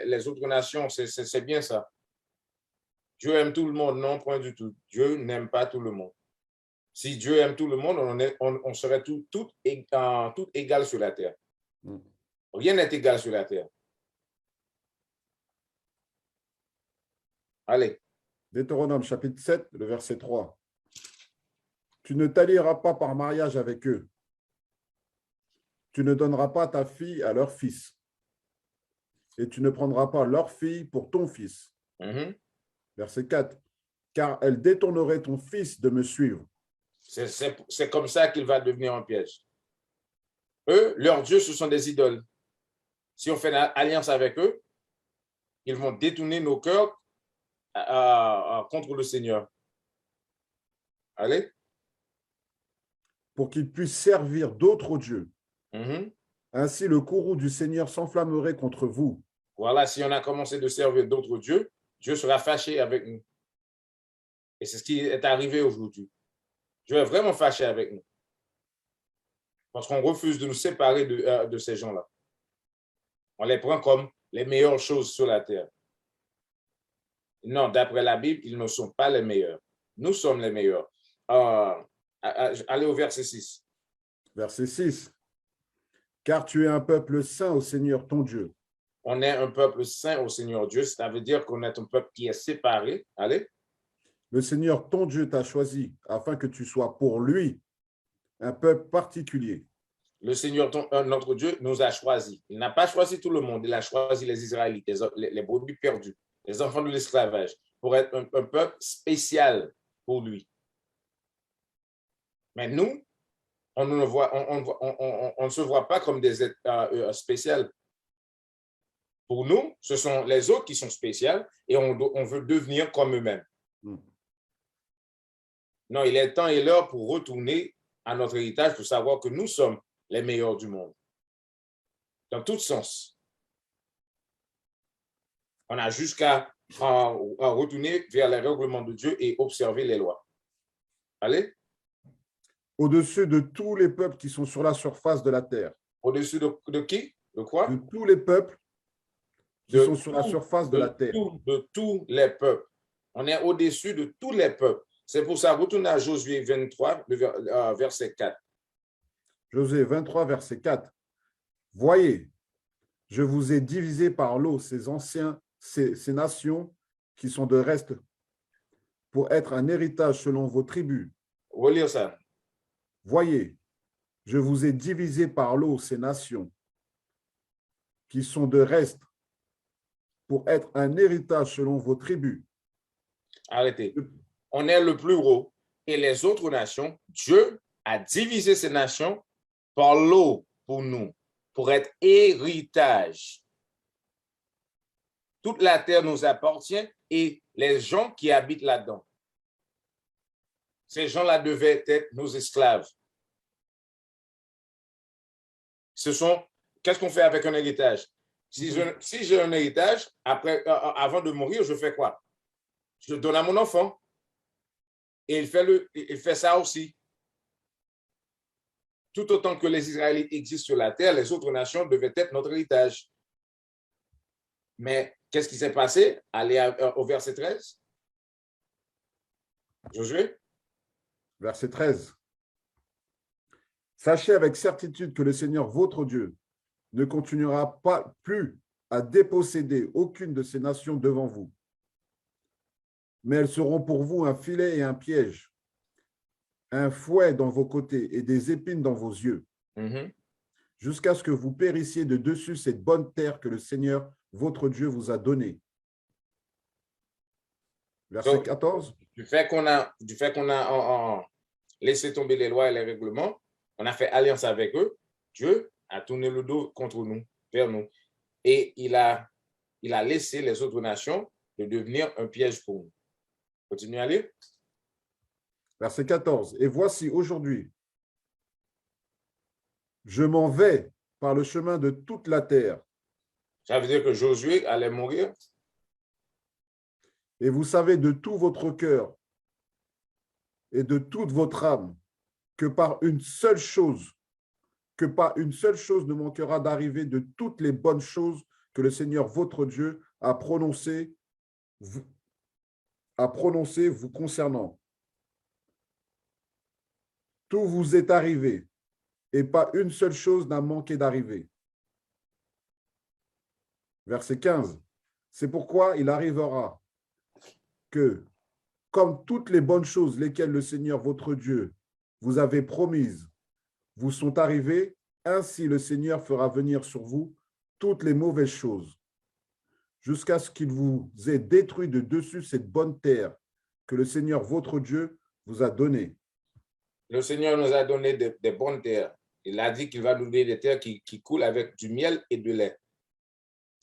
les autres nations, c'est bien ça. Dieu aime tout le monde, non, point du tout. Dieu n'aime pas tout le monde. Si Dieu aime tout le monde, on serait tout égal sur la terre. Rien n'est égal sur la terre. Allez. Deutéronome chapitre 7, le verset 3. Tu ne t'allieras pas par mariage avec eux. Tu ne donneras pas ta fille à leur fils. Et tu ne prendras pas leur fille pour ton fils. Verset 4. Car elle détournerait ton fils de me suivre. C'est comme ça qu'il va devenir un piège. Eux, leurs dieux, ce sont des idoles. Si on fait une alliance avec eux, ils vont détourner nos cœurs contre le Seigneur. Allez. Pour qu'ils puissent servir d'autres dieux. Ainsi, le courroux du Seigneur s'enflammerait contre vous. Voilà, si on a commencé de servir d'autres dieux, Dieu sera fâché avec nous. Et c'est ce qui est arrivé aujourd'hui. Dieu est vraiment fâché avec nous. Parce qu'on refuse de nous séparer de ces gens-là. On les prend comme les meilleures choses sur la terre. Non, d'après la Bible, ils ne sont pas les meilleurs. Nous sommes les meilleurs. Allez au verset 6. Verset 6. Car tu es un peuple saint au Seigneur ton Dieu. On est un peuple saint au Seigneur Dieu. Ça veut dire qu'on est un peuple qui est séparé. Allez. Le Seigneur ton Dieu t'a choisi afin que tu sois pour lui un peuple particulier. Le Seigneur, notre Dieu, nous a choisis. Il n'a pas choisi tout le monde. Il a choisi les Israélites, les brebis perdus, les enfants de l'esclavage, pour être un peuple spécial pour lui. Mais nous, on ne se voit pas comme des êtres spéciaux. Pour nous, ce sont les autres qui sont spéciaux et on veut devenir comme eux-mêmes. Non, il est temps et l'heure pour retourner à notre héritage pour savoir que nous sommes les meilleurs du monde. Dans tout sens. On a jusqu'à retourner vers les règlements de Dieu et observer les lois. Allez. Au-dessus de tous les peuples qui sont sur la surface de la terre. Au-dessus de qui? De quoi? De tous les peuples qui sont sur la surface de la terre. De tous les peuples. On est au-dessus de tous les peuples. C'est pour ça, retournez à Josué 23, verset 4. Josué 23, verset 4. Voyez, je vous ai divisé par l'eau ces nations qui sont de reste pour être un héritage selon vos tribus. Relire ça. Voyez, je vous ai divisé par l'eau ces nations qui sont de reste pour être un héritage selon vos tribus. Arrêtez. On est le plus gros et les autres nations, Dieu a divisé ces nations par l'eau pour nous, pour être héritage. Toute la terre nous appartient et les gens qui habitent là-dedans. Ces gens-là devaient être nos esclaves. Qu'est-ce qu'on fait avec un héritage? Si j'ai un héritage, avant de mourir, je fais quoi? Je le donne à mon enfant. Et il fait ça aussi. Tout autant que les Israélites existent sur la terre, les autres nations devaient être notre héritage. Mais qu'est-ce qui s'est passé? Allez au verset 13. Josué. Verset 13. Sachez avec certitude que le Seigneur, votre Dieu, ne continuera pas plus à déposséder aucune de ces nations devant vous. Mais elles seront pour vous un filet et un piège, un fouet dans vos côtés et des épines dans vos yeux, jusqu'à ce que vous périssiez de dessus cette bonne terre que le Seigneur, votre Dieu, vous a donnée. Verset 14. Du fait qu'on a laissé tomber les lois et les règlements, on a fait alliance avec eux, Dieu a tourné le dos contre nous, vers nous. Et il a laissé les autres nations de devenir un piège pour nous. Continuez à lire. Verset 14. Et voici aujourd'hui, je m'en vais par le chemin de toute la terre. Ça veut dire que Josué allait mourir. Et vous savez de tout votre cœur et de toute votre âme que par une seule chose, ne manquera d'arriver de toutes les bonnes choses que le Seigneur votre Dieu a prononcées vous concernant. Tout vous est arrivé, et pas une seule chose n'a manqué d'arriver. Verset 15. C'est pourquoi il arrivera que, comme toutes les bonnes choses lesquelles le Seigneur votre Dieu vous avait promises vous sont arrivées, ainsi le Seigneur fera venir sur vous toutes les mauvaises choses, jusqu'à ce qu'il vous ait détruit de dessus cette bonne terre que le Seigneur votre Dieu vous a donnée. Le Seigneur nous a donné des bonnes terres. Il a dit qu'il va nous donner des terres qui coulent avec du miel et de lait.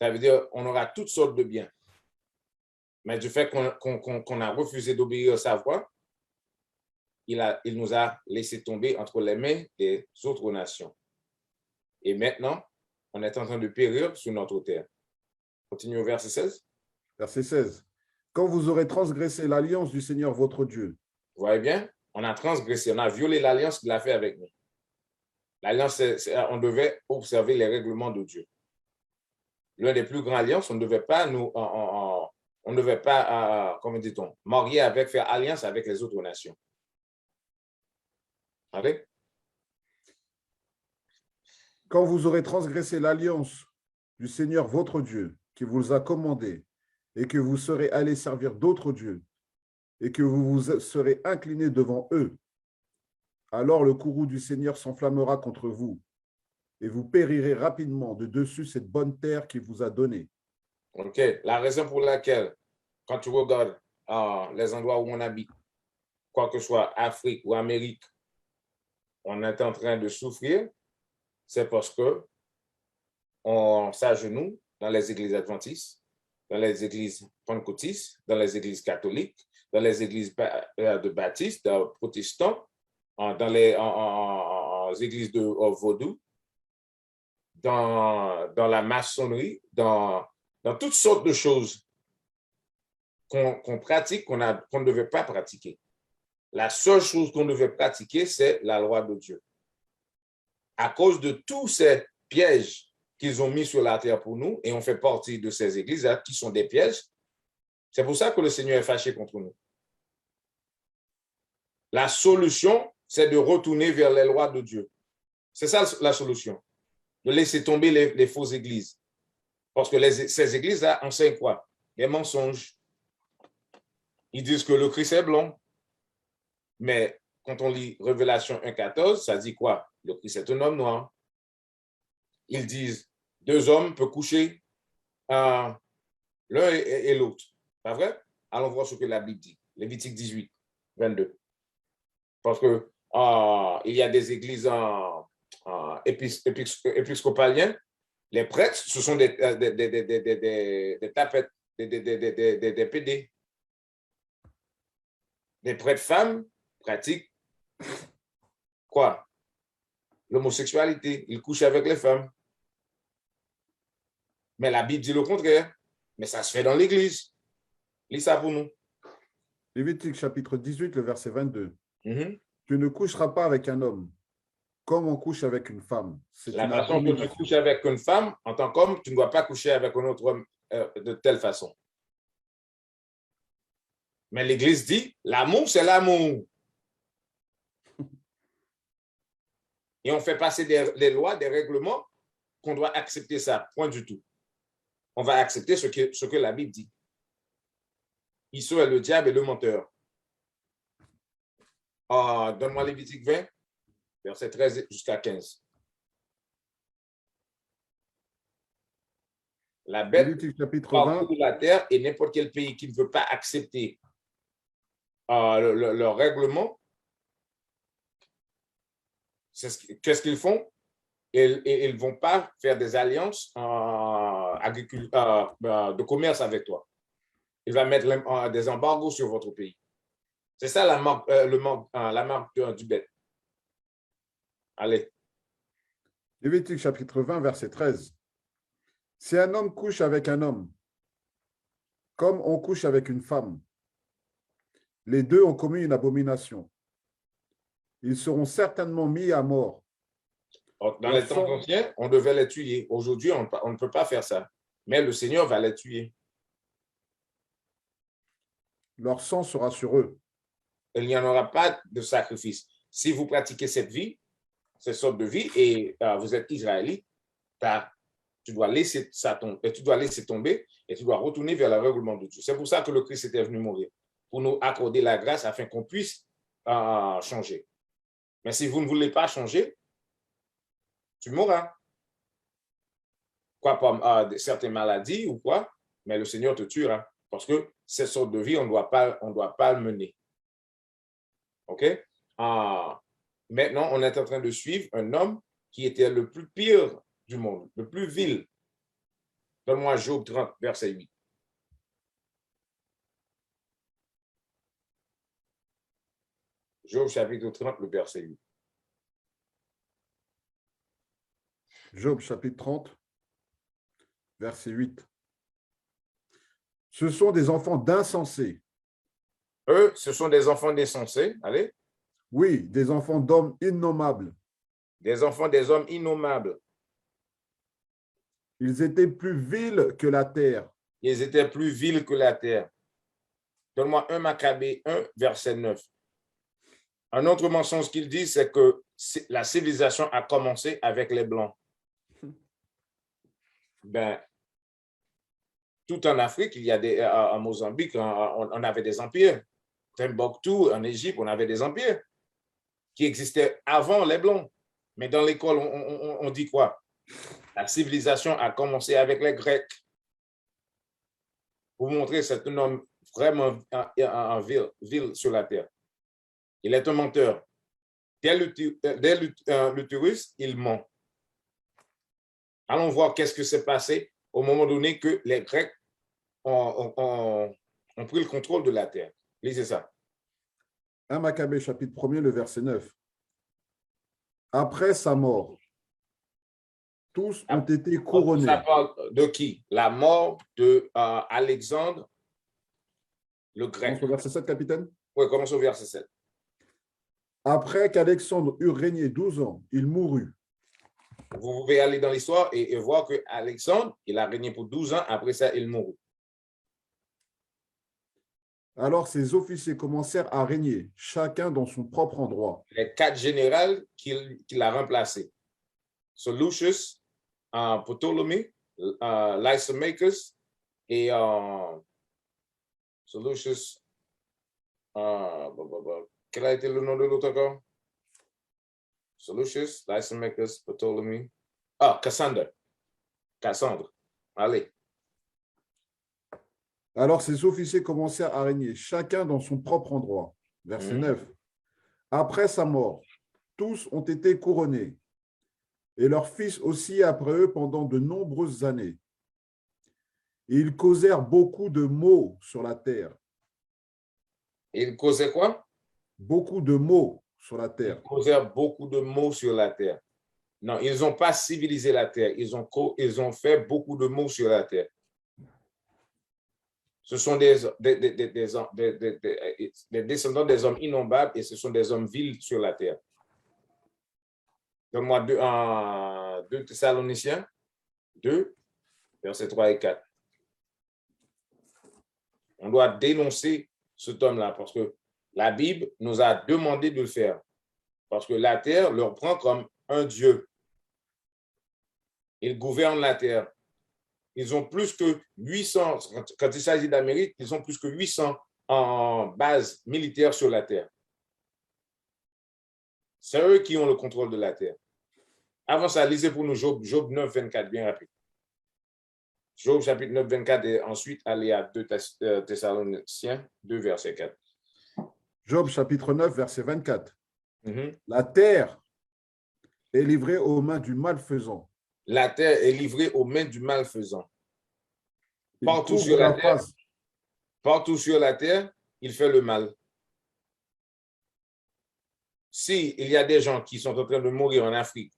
Ça veut dire qu'on aura toutes sortes de biens. Mais du fait qu'on a refusé d'obéir à sa voix, il nous a laissé tomber entre les mains des autres nations. Et maintenant, on est en train de périr sur notre terre. Continue au verset 16. Verset 16. Quand vous aurez transgressé l'alliance du Seigneur votre Dieu. Vous voyez bien, on a transgressé, on a violé l'alliance qu'il a fait avec nous. L'alliance, on devait observer les règlements de Dieu. L'un des plus grands alliances, on ne devait pas comment dit-on, marier avec, faire alliance avec les autres nations. Allez? Quand vous aurez transgressé l'alliance du Seigneur votre Dieu, qui vous a commandé, et que vous serez allés servir d'autres dieux, et que vous vous serez inclinés devant eux, alors le courroux du Seigneur s'enflammera contre vous, et vous périrez rapidement de dessus cette bonne terre qu'il vous a donnée. OK. La raison pour laquelle, quand tu regardes les endroits où on habite, quoi que ce soit Afrique ou Amérique, on est en train de souffrir, c'est parce que on s'agenouille dans les églises adventistes, dans les églises pentecôtistes, dans les églises catholiques, dans les églises de baptistes, de protestants, dans les églises de vaudou, dans la maçonnerie, dans toutes sortes de choses qu'on pratique, qu'on ne devait pas pratiquer. La seule chose qu'on devait pratiquer, c'est la loi de Dieu. À cause de tous ces pièges qu'ils ont mis sur la terre pour nous, et on fait partie de ces églises-là qui sont des pièges, c'est pour ça que le Seigneur est fâché contre nous. La solution, c'est de retourner vers les lois de Dieu. C'est ça la solution. De laisser tomber les fausses églises. Parce que ces églises-là enseignent quoi? Des mensonges. Ils disent que le Christ est blanc. Mais quand on lit Révélation 1,14, ça dit quoi? Le Christ est un homme noir. Ils disent 2 hommes peuvent coucher l'un et l'autre. Pas vrai? Allons voir ce que la Bible dit. Lévitique 18, 22. Parce que il y a des églises épiscopaliennes. Les prêtres, ce sont des tapettes, des PD. Les prêtres femmes pratiquent quoi? L'homosexualité. Ils couchent avec les femmes. Mais la Bible dit le contraire. Mais ça se fait dans l'Église. Lis ça pour nous. Lévitique chapitre 18, le verset 22. Tu ne coucheras pas avec un homme comme on couche avec une femme. La façon que tu couches avec une femme, en tant qu'homme, tu ne dois pas coucher avec un autre homme de telle façon. Mais l'Église dit, l'amour, c'est l'amour. Et on fait passer des lois, des règlements, qu'on doit accepter ça. Point du tout. On va accepter ce que la Bible dit. Israël, le diable et le menteur. Donne-moi Lévitique 20, verset 13 jusqu'à 15. La bête parcourt la terre et n'importe quel pays qui ne veut pas accepter leur règlement, qu'est-ce qu'ils font? Ils ne vont pas faire des alliances de commerce avec toi. Il va mettre des embargos sur votre pays. C'est ça la marque du bête. Allez. Lévitique chapitre 20, verset 13. Si un homme couche avec un homme, comme on couche avec une femme. Les deux ont commis une abomination. Ils seront certainement mis à mort. Dans Leur les temps sang, anciens, on devait les tuer. Aujourd'hui, on ne peut pas faire ça. Mais le Seigneur va les tuer. leur sang sera sur eux. Il n'y en aura pas de sacrifice. Si vous pratiquez cette vie, cette sorte de vie, et vous êtes israélite, tu dois laisser tomber et tu dois retourner vers le règlement de Dieu. C'est pour ça que le Christ était venu mourir, pour nous accorder la grâce afin qu'on puisse changer. Mais si vous ne voulez pas changer, tu mourras. Quoi, par certaines maladies ou quoi, mais le Seigneur te tuera. Parce que cette sorte de vie, on ne doit pas le mener. OK? Maintenant, on est en train de suivre un homme qui était le plus pire du monde, le plus vil. Donne-moi Job 30, verset 8. Job chapitre 30, le verset 8. Job chapitre 30, verset 8. Ce sont des enfants d'insensés. Eux, ce sont des enfants d'insensés, allez, Oui, des enfants d'hommes innommables. des enfants des hommes innommables. Ils étaient plus vils que la terre. Ils étaient plus vils que la terre. Donne-moi 1 Maccabée 1, verset 9. Un autre mensonge qu'il dit, c'est que la civilisation a commencé avec les Blancs. Ben, tout en Afrique, il y a en Mozambique, on avait des empires. Timbuktu, en Égypte, on avait des empires qui existaient avant les Blancs. Mais dans l'école, on dit quoi? La civilisation a commencé avec les Grecs. Pour vous montrer, c'est un homme vraiment vil sur la terre. Il est un menteur. Dès l'utérus, il ment. Allons voir qu'est-ce que s'est passé au moment donné que les Grecs ont pris le contrôle de la terre. Lisez ça. 1 Maccabée chapitre 1er, le verset 9. Après sa mort, tous ont été couronnés. Ça parle de qui? La mort de Alexandre le Grec. Commence au verset 7, capitaine. Oui, commence au verset 7. Après qu'Alexandre eut régné 12 ans, il mourut. Vous pouvez aller dans l'histoire et voir que Alexandre, il a régné pour 12 ans. Après ça, il mourut. Alors ses officiers commencèrent à régner, chacun dans son propre endroit. Les 4 généraux qu'il a remplacés. Seleucus, Ptolemy, Lysimachus et Seleucus. Quel a été le nom de l'autre encore? Seleucus, Lysimachus, Ptolemy. Cassandre. Allez. Alors ses officiers commencèrent à régner, chacun dans son propre endroit. Verset 9. Après sa mort, tous ont été couronnés, et leurs fils aussi après eux pendant de nombreuses années. Et ils causèrent beaucoup de maux sur la terre. Ils causaient quoi? Beaucoup de maux sur la terre. Ils causèrent beaucoup de maux sur la terre. Non, ils n'ont pas civilisé la terre. Ils ont fait beaucoup de maux sur la terre. Ce sont des descendants des hommes innombrables et ce sont des hommes vils sur la terre. Donne-moi 2 Thessaloniciens 2, versets 3 et 4. On doit dénoncer cet homme-là parce que la Bible nous a demandé de le faire. Parce que la terre leur prend comme un Dieu. Ils gouvernent la terre. Ils ont plus que 800, quand il s'agit d'Amérique, ils ont plus que 800 en base militaire sur la terre. C'est eux qui ont le contrôle de la terre. Avant ça, lisez pour nous Job 9, 24, bien rapide. Job chapitre 9, 24 et ensuite allez à 2 Thessaloniciens 2, verset 4. Job chapitre 9, verset 24. La terre est livrée aux mains du malfaisant. La terre est livrée aux mains du malfaisant. Partout sur la terre, il fait le mal. Si il y a des gens qui sont en train de mourir en Afrique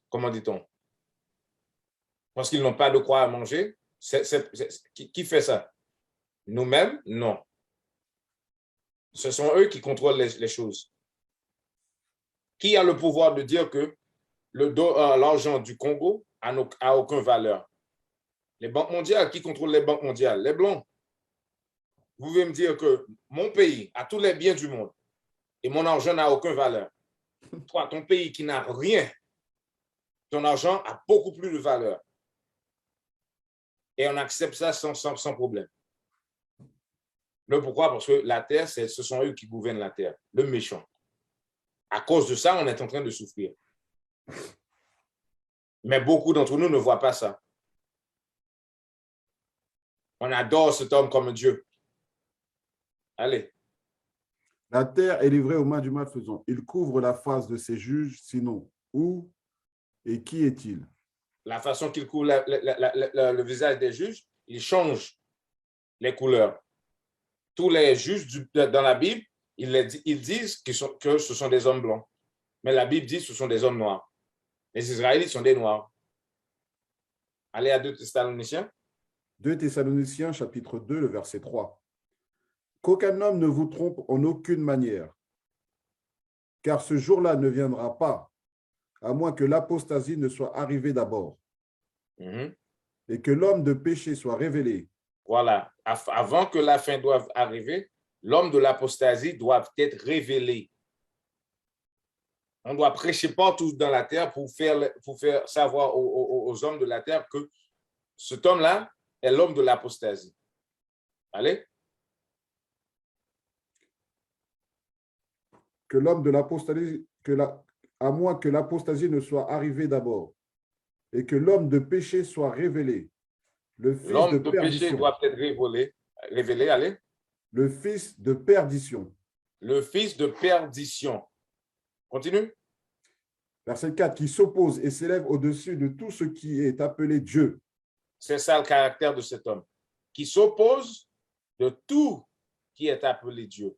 comment dit-on? parce qu'ils n'ont pas de quoi manger. Qui fait ça? Nous-mêmes? Non. Ce sont eux qui contrôlent les choses. Qui a le pouvoir de dire que l'argent du Congo a aucune valeur? Les banques mondiales. Qui contrôlent les banques mondiales? Les Blancs. Vous pouvez me dire que mon pays a tous les biens du monde et mon argent n'a aucune valeur. Toi, ton pays qui n'a rien, ton argent a beaucoup plus de valeur. Et on accepte ça sans problème. Le pourquoi? Parce que la terre, ce sont eux qui gouvernent la terre, le méchant. À cause de ça, on est en train de souffrir. Mais beaucoup d'entre nous ne voient pas ça. On adore cet homme comme Dieu. Allez. La terre est livrée aux mains du malfaisant. Il couvre la face de ses juges, sinon où et qui est-il? La façon qu'il couvre le visage des juges, il change les couleurs. Tous les juges dans la Bible, ils disent que ce sont des hommes blancs. Mais la Bible dit que ce sont des hommes noirs. Les Israélites sont des noirs. Allez à 2 Thessaloniciens. 2 Thessaloniciens, chapitre 2, le verset 3. Qu'aucun homme ne vous trompe en aucune manière, car ce jour-là ne viendra pas, à moins que l'apostasie ne soit arrivée d'abord, et que l'homme de péché soit révélé. Voilà. Avant que la fin doive arriver, l'homme de l'apostasie doit être révélé. On doit prêcher partout dans la terre pour faire savoir aux hommes de la terre que cet homme-là est l'homme de l'apostasie. Allez. Que l'homme de l'apostasie, à moins que l'apostasie ne soit arrivée d'abord, et que l'homme de péché soit révélé. L'homme de péché doit être révélé, allez. Le fils de perdition. Le fils de perdition. Continue. Verset 4, qui s'oppose et s'élève au-dessus de tout ce qui est appelé Dieu. C'est ça le caractère de cet homme. Qui s'oppose de tout qui est appelé Dieu.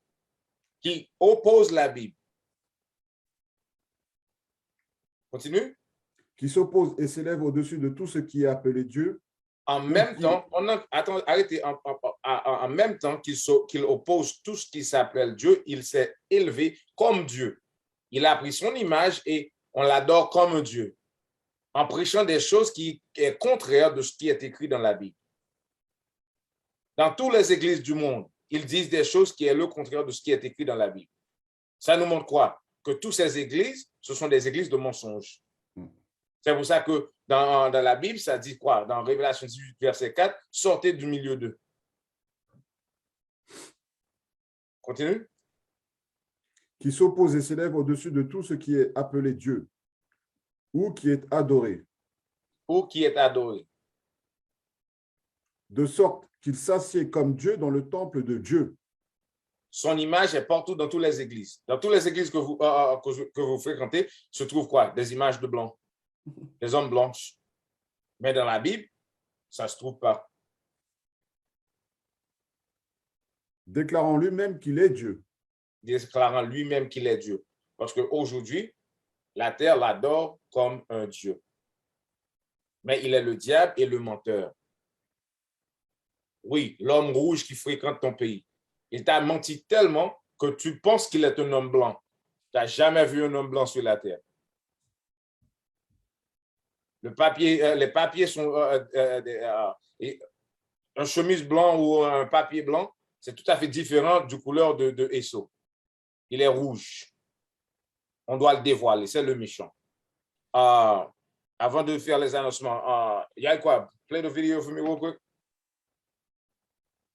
Qui oppose la Bible. Continue. Qui s'oppose et s'élève au-dessus de tout ce qui est appelé Dieu. En même temps, arrêtez. En même temps qu'il oppose tout ce qui s'appelle Dieu, il s'est élevé comme Dieu. Il a pris son image et on l'adore comme Dieu. En prêchant des choses qui est contraire de ce qui est écrit dans la Bible. Dans toutes les églises du monde, ils disent des choses qui est le contraire de ce qui est écrit dans la Bible. Ça nous montre quoi? Que toutes ces églises, ce sont des églises de mensonges. C'est pour ça que dans la Bible, ça dit quoi? Dans Révélation 18, verset 4, sortez du milieu d'eux. Continue. Qui s'oppose et s'élève au-dessus de tout ce qui est appelé Dieu, ou qui est adoré. Ou qui est adoré. De sorte qu'il s'assied comme Dieu dans le temple de Dieu. Son image est partout dans toutes les églises. Dans toutes les églises que vous fréquentez, se trouve quoi? Des images de blancs. Des hommes blanches. Mais dans la Bible, ça ne se trouve pas. Déclarant lui-même qu'il est Dieu. Déclarant lui-même qu'il est Dieu. Parce qu'aujourd'hui, la terre l'adore comme un Dieu. Mais il est le diable et le menteur. Oui, l'homme rouge qui fréquente ton pays. Il t'a menti tellement que tu penses qu'il est un homme blanc. Tu n'as jamais vu un homme blanc sur la terre. Les papiers sont un chemise blanc ou un papier blanc, c'est tout à fait différent du couleur de Esau. Il est rouge. On doit le dévoiler, c'est le méchant. Avant de faire les annoncements, il y a quoi? Play the video for me real quick.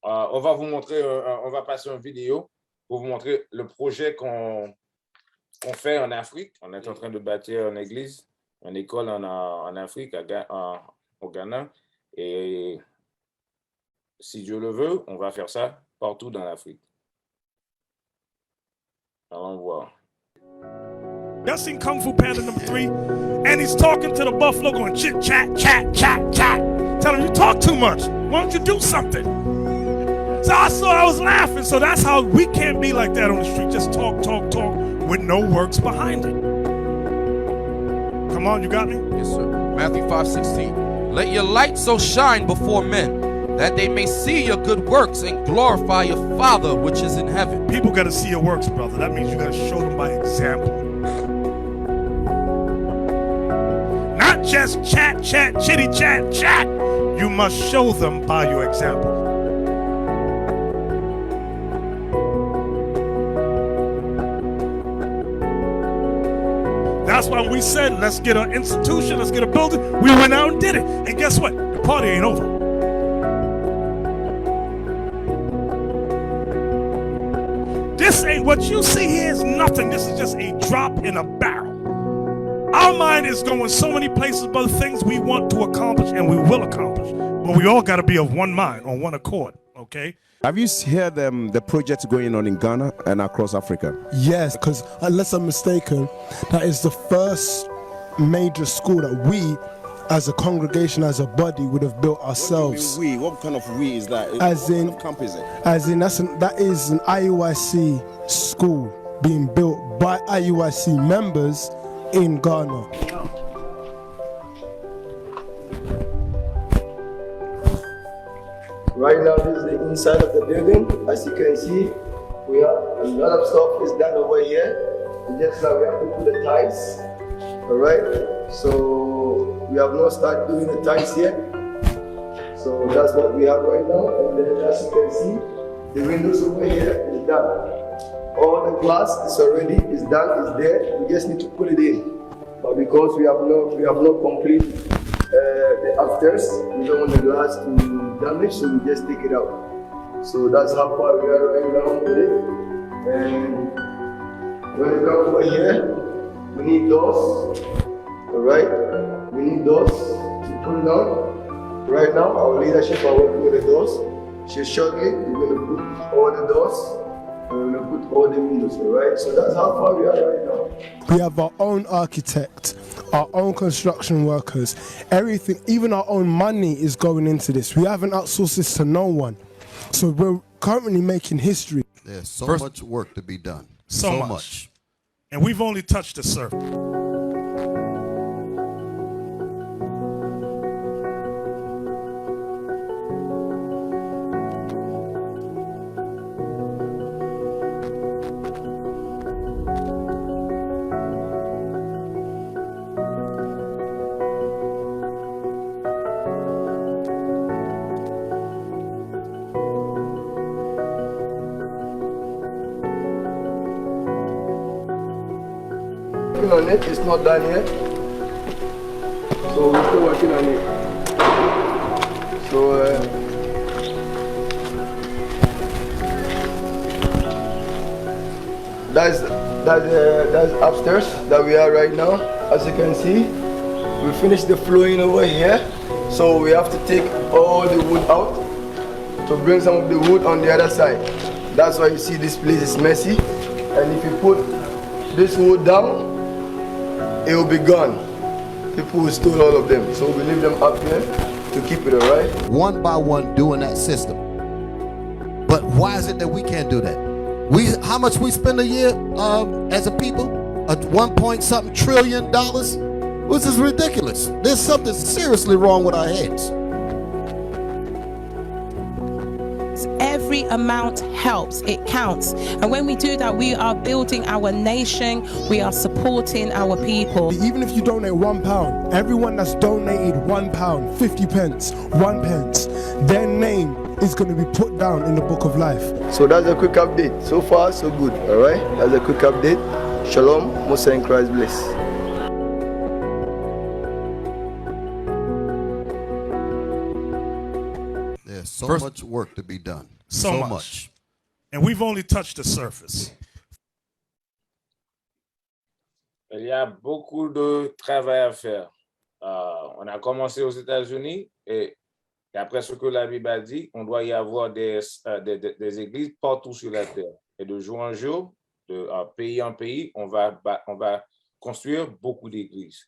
On va vous montrer, on va passer une vidéo pour vous montrer le projet qu'on fait en Afrique. On est en train de bâtir une église, une école en Afrique, au Ghana. Et si Dieu le veut, on va faire ça partout dans l'Afrique. Allons voir. Y'all seen Kung Fu Panda #3? And he's talking to the buffalo going chit, chat, chat, chat, chat. Tell him, you talk too much. Why don't you do something? So I was laughing. So that's how we can't be like that on the street. Just talk, talk, talk with no works behind it. Come on, you got me? Yes, sir. Matthew 5:16. Let your light so shine before men, that they may see your good works and glorify your Father which is in heaven. People got to see your works, brother. That means you got to show them by example. Not just chat, chitty chat, chat. You must show them by your example. That's why we said, let's get an institution, let's get a building. We went out and did it. And guess what? The party ain't over. This ain't what you see here is nothing. This is just a drop in a barrel. Our mind is going so many places, but things we want to accomplish and we will accomplish. But we all got to be of one mind, on one accord, okay? Have you heard the project going on in Ghana and across Africa? Yes, because unless I'm mistaken, that is the first major school that we, as a congregation, as a body, would have built ourselves. What do you mean we? What kind of we is that? As in, what camp is it? As in, that is an IUIC school being built by IUIC members in Ghana. Right now, this is the inside of the building. As you can see, we have a lot of stuff is done over here. Just now we have to put the tiles. All right. So we have not started doing the tiles yet. So that's what we have right now. And then, as you can see, the windows over here is done. All the glass is already done. It's there. We just need to put it in. But because we have no complete the upstairs, we don't want the glass to damage, so we just take it out. So that's how far we are right now with it. And when we come over here, we need doors. Alright? We need doors to put it on. Right now, our leadership are working with the doors. So shortly, we're going to put all the doors. We're going to put all the windows, alright? So that's how far we are right now. We have our own architect, our own construction workers, everything, even our own money is going into this. We haven't outsourced this to no one. So we're currently making history. There's so much work to be done. So much. And we've only touched the surface. On it, it's not done yet, so we're still working on it. So that's upstairs that we are right now. As you can see, we finished the flooring over here, so we have to take all the wood out to bring some of the wood on the other side. That's why you see this place is messy, and if you put this wood down, it will be gone. People will steal all of them. So we leave them up here to keep it, all right? One by one doing that system. But why is it that we can't do that? How much we spend a year as a people? $1.something trillion? This is ridiculous. There's something seriously wrong with our heads. Every amount helps, it counts. And when we do that, we are building our nation, we are supporting our people. Even if you donate £1, everyone that's donated £1, 50 pence, 1 pence, their name is going to be put down in the book of life. So that's a quick update. So far, so good, all right? That's a quick update. Shalom, Musa and Christ bless. There's so much work to be done. So much. And we've only touched the surface. Il y a beaucoup de travail à faire. On a commencé aux États-Unis et après ce que la Bible a dit, on doit y avoir des églises partout sur la terre. Et de jour en jour, de pays en pays, on va construire beaucoup d'églises.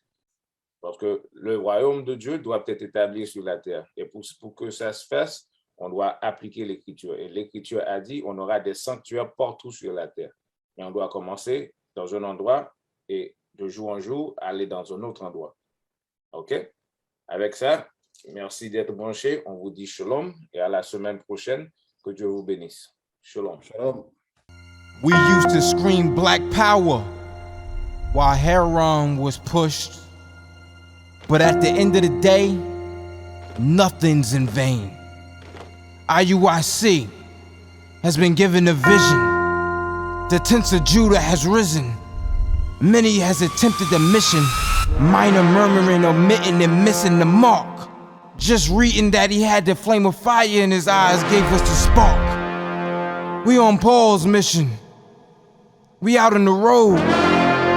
Parce que le royaume de Dieu doit être établi sur la terre. Et pour que ça se fasse, on doit appliquer l'Écriture. Et l'Écriture a dit, on aura des sanctuaires partout sur la terre. Mais on doit commencer dans un endroit et de jour en jour, aller dans un autre endroit. OK? Avec ça, Merci d'être branchés. On vous dit shalom et à la semaine prochaine. Que Dieu vous bénisse. Shalom. Shalom. We used to scream black power while Heron was pushed. But at the end of the day, nothing's in vain. IUIC has been given a vision. The tents of Judah has risen. Many has attempted the mission. Minor murmuring, omitting, and missing the mark. Just reading that he had the flame of fire in his eyes gave us the spark. We on Paul's mission. We out on the road,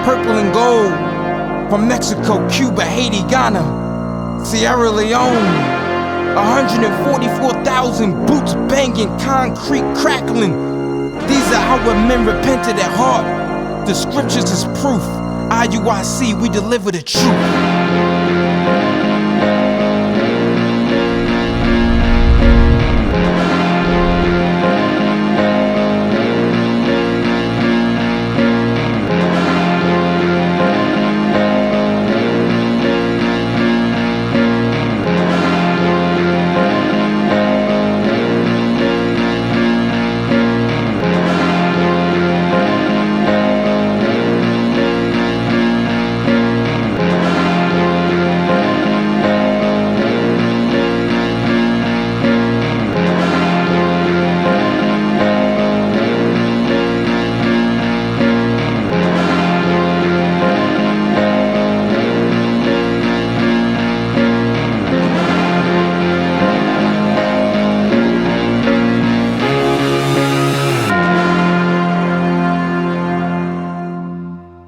purple and gold. From Mexico, Cuba, Haiti, Ghana, Sierra Leone. 144,000 boots banging, concrete crackling. These are our men repented at heart. The scriptures is proof. IUIC, we deliver the truth.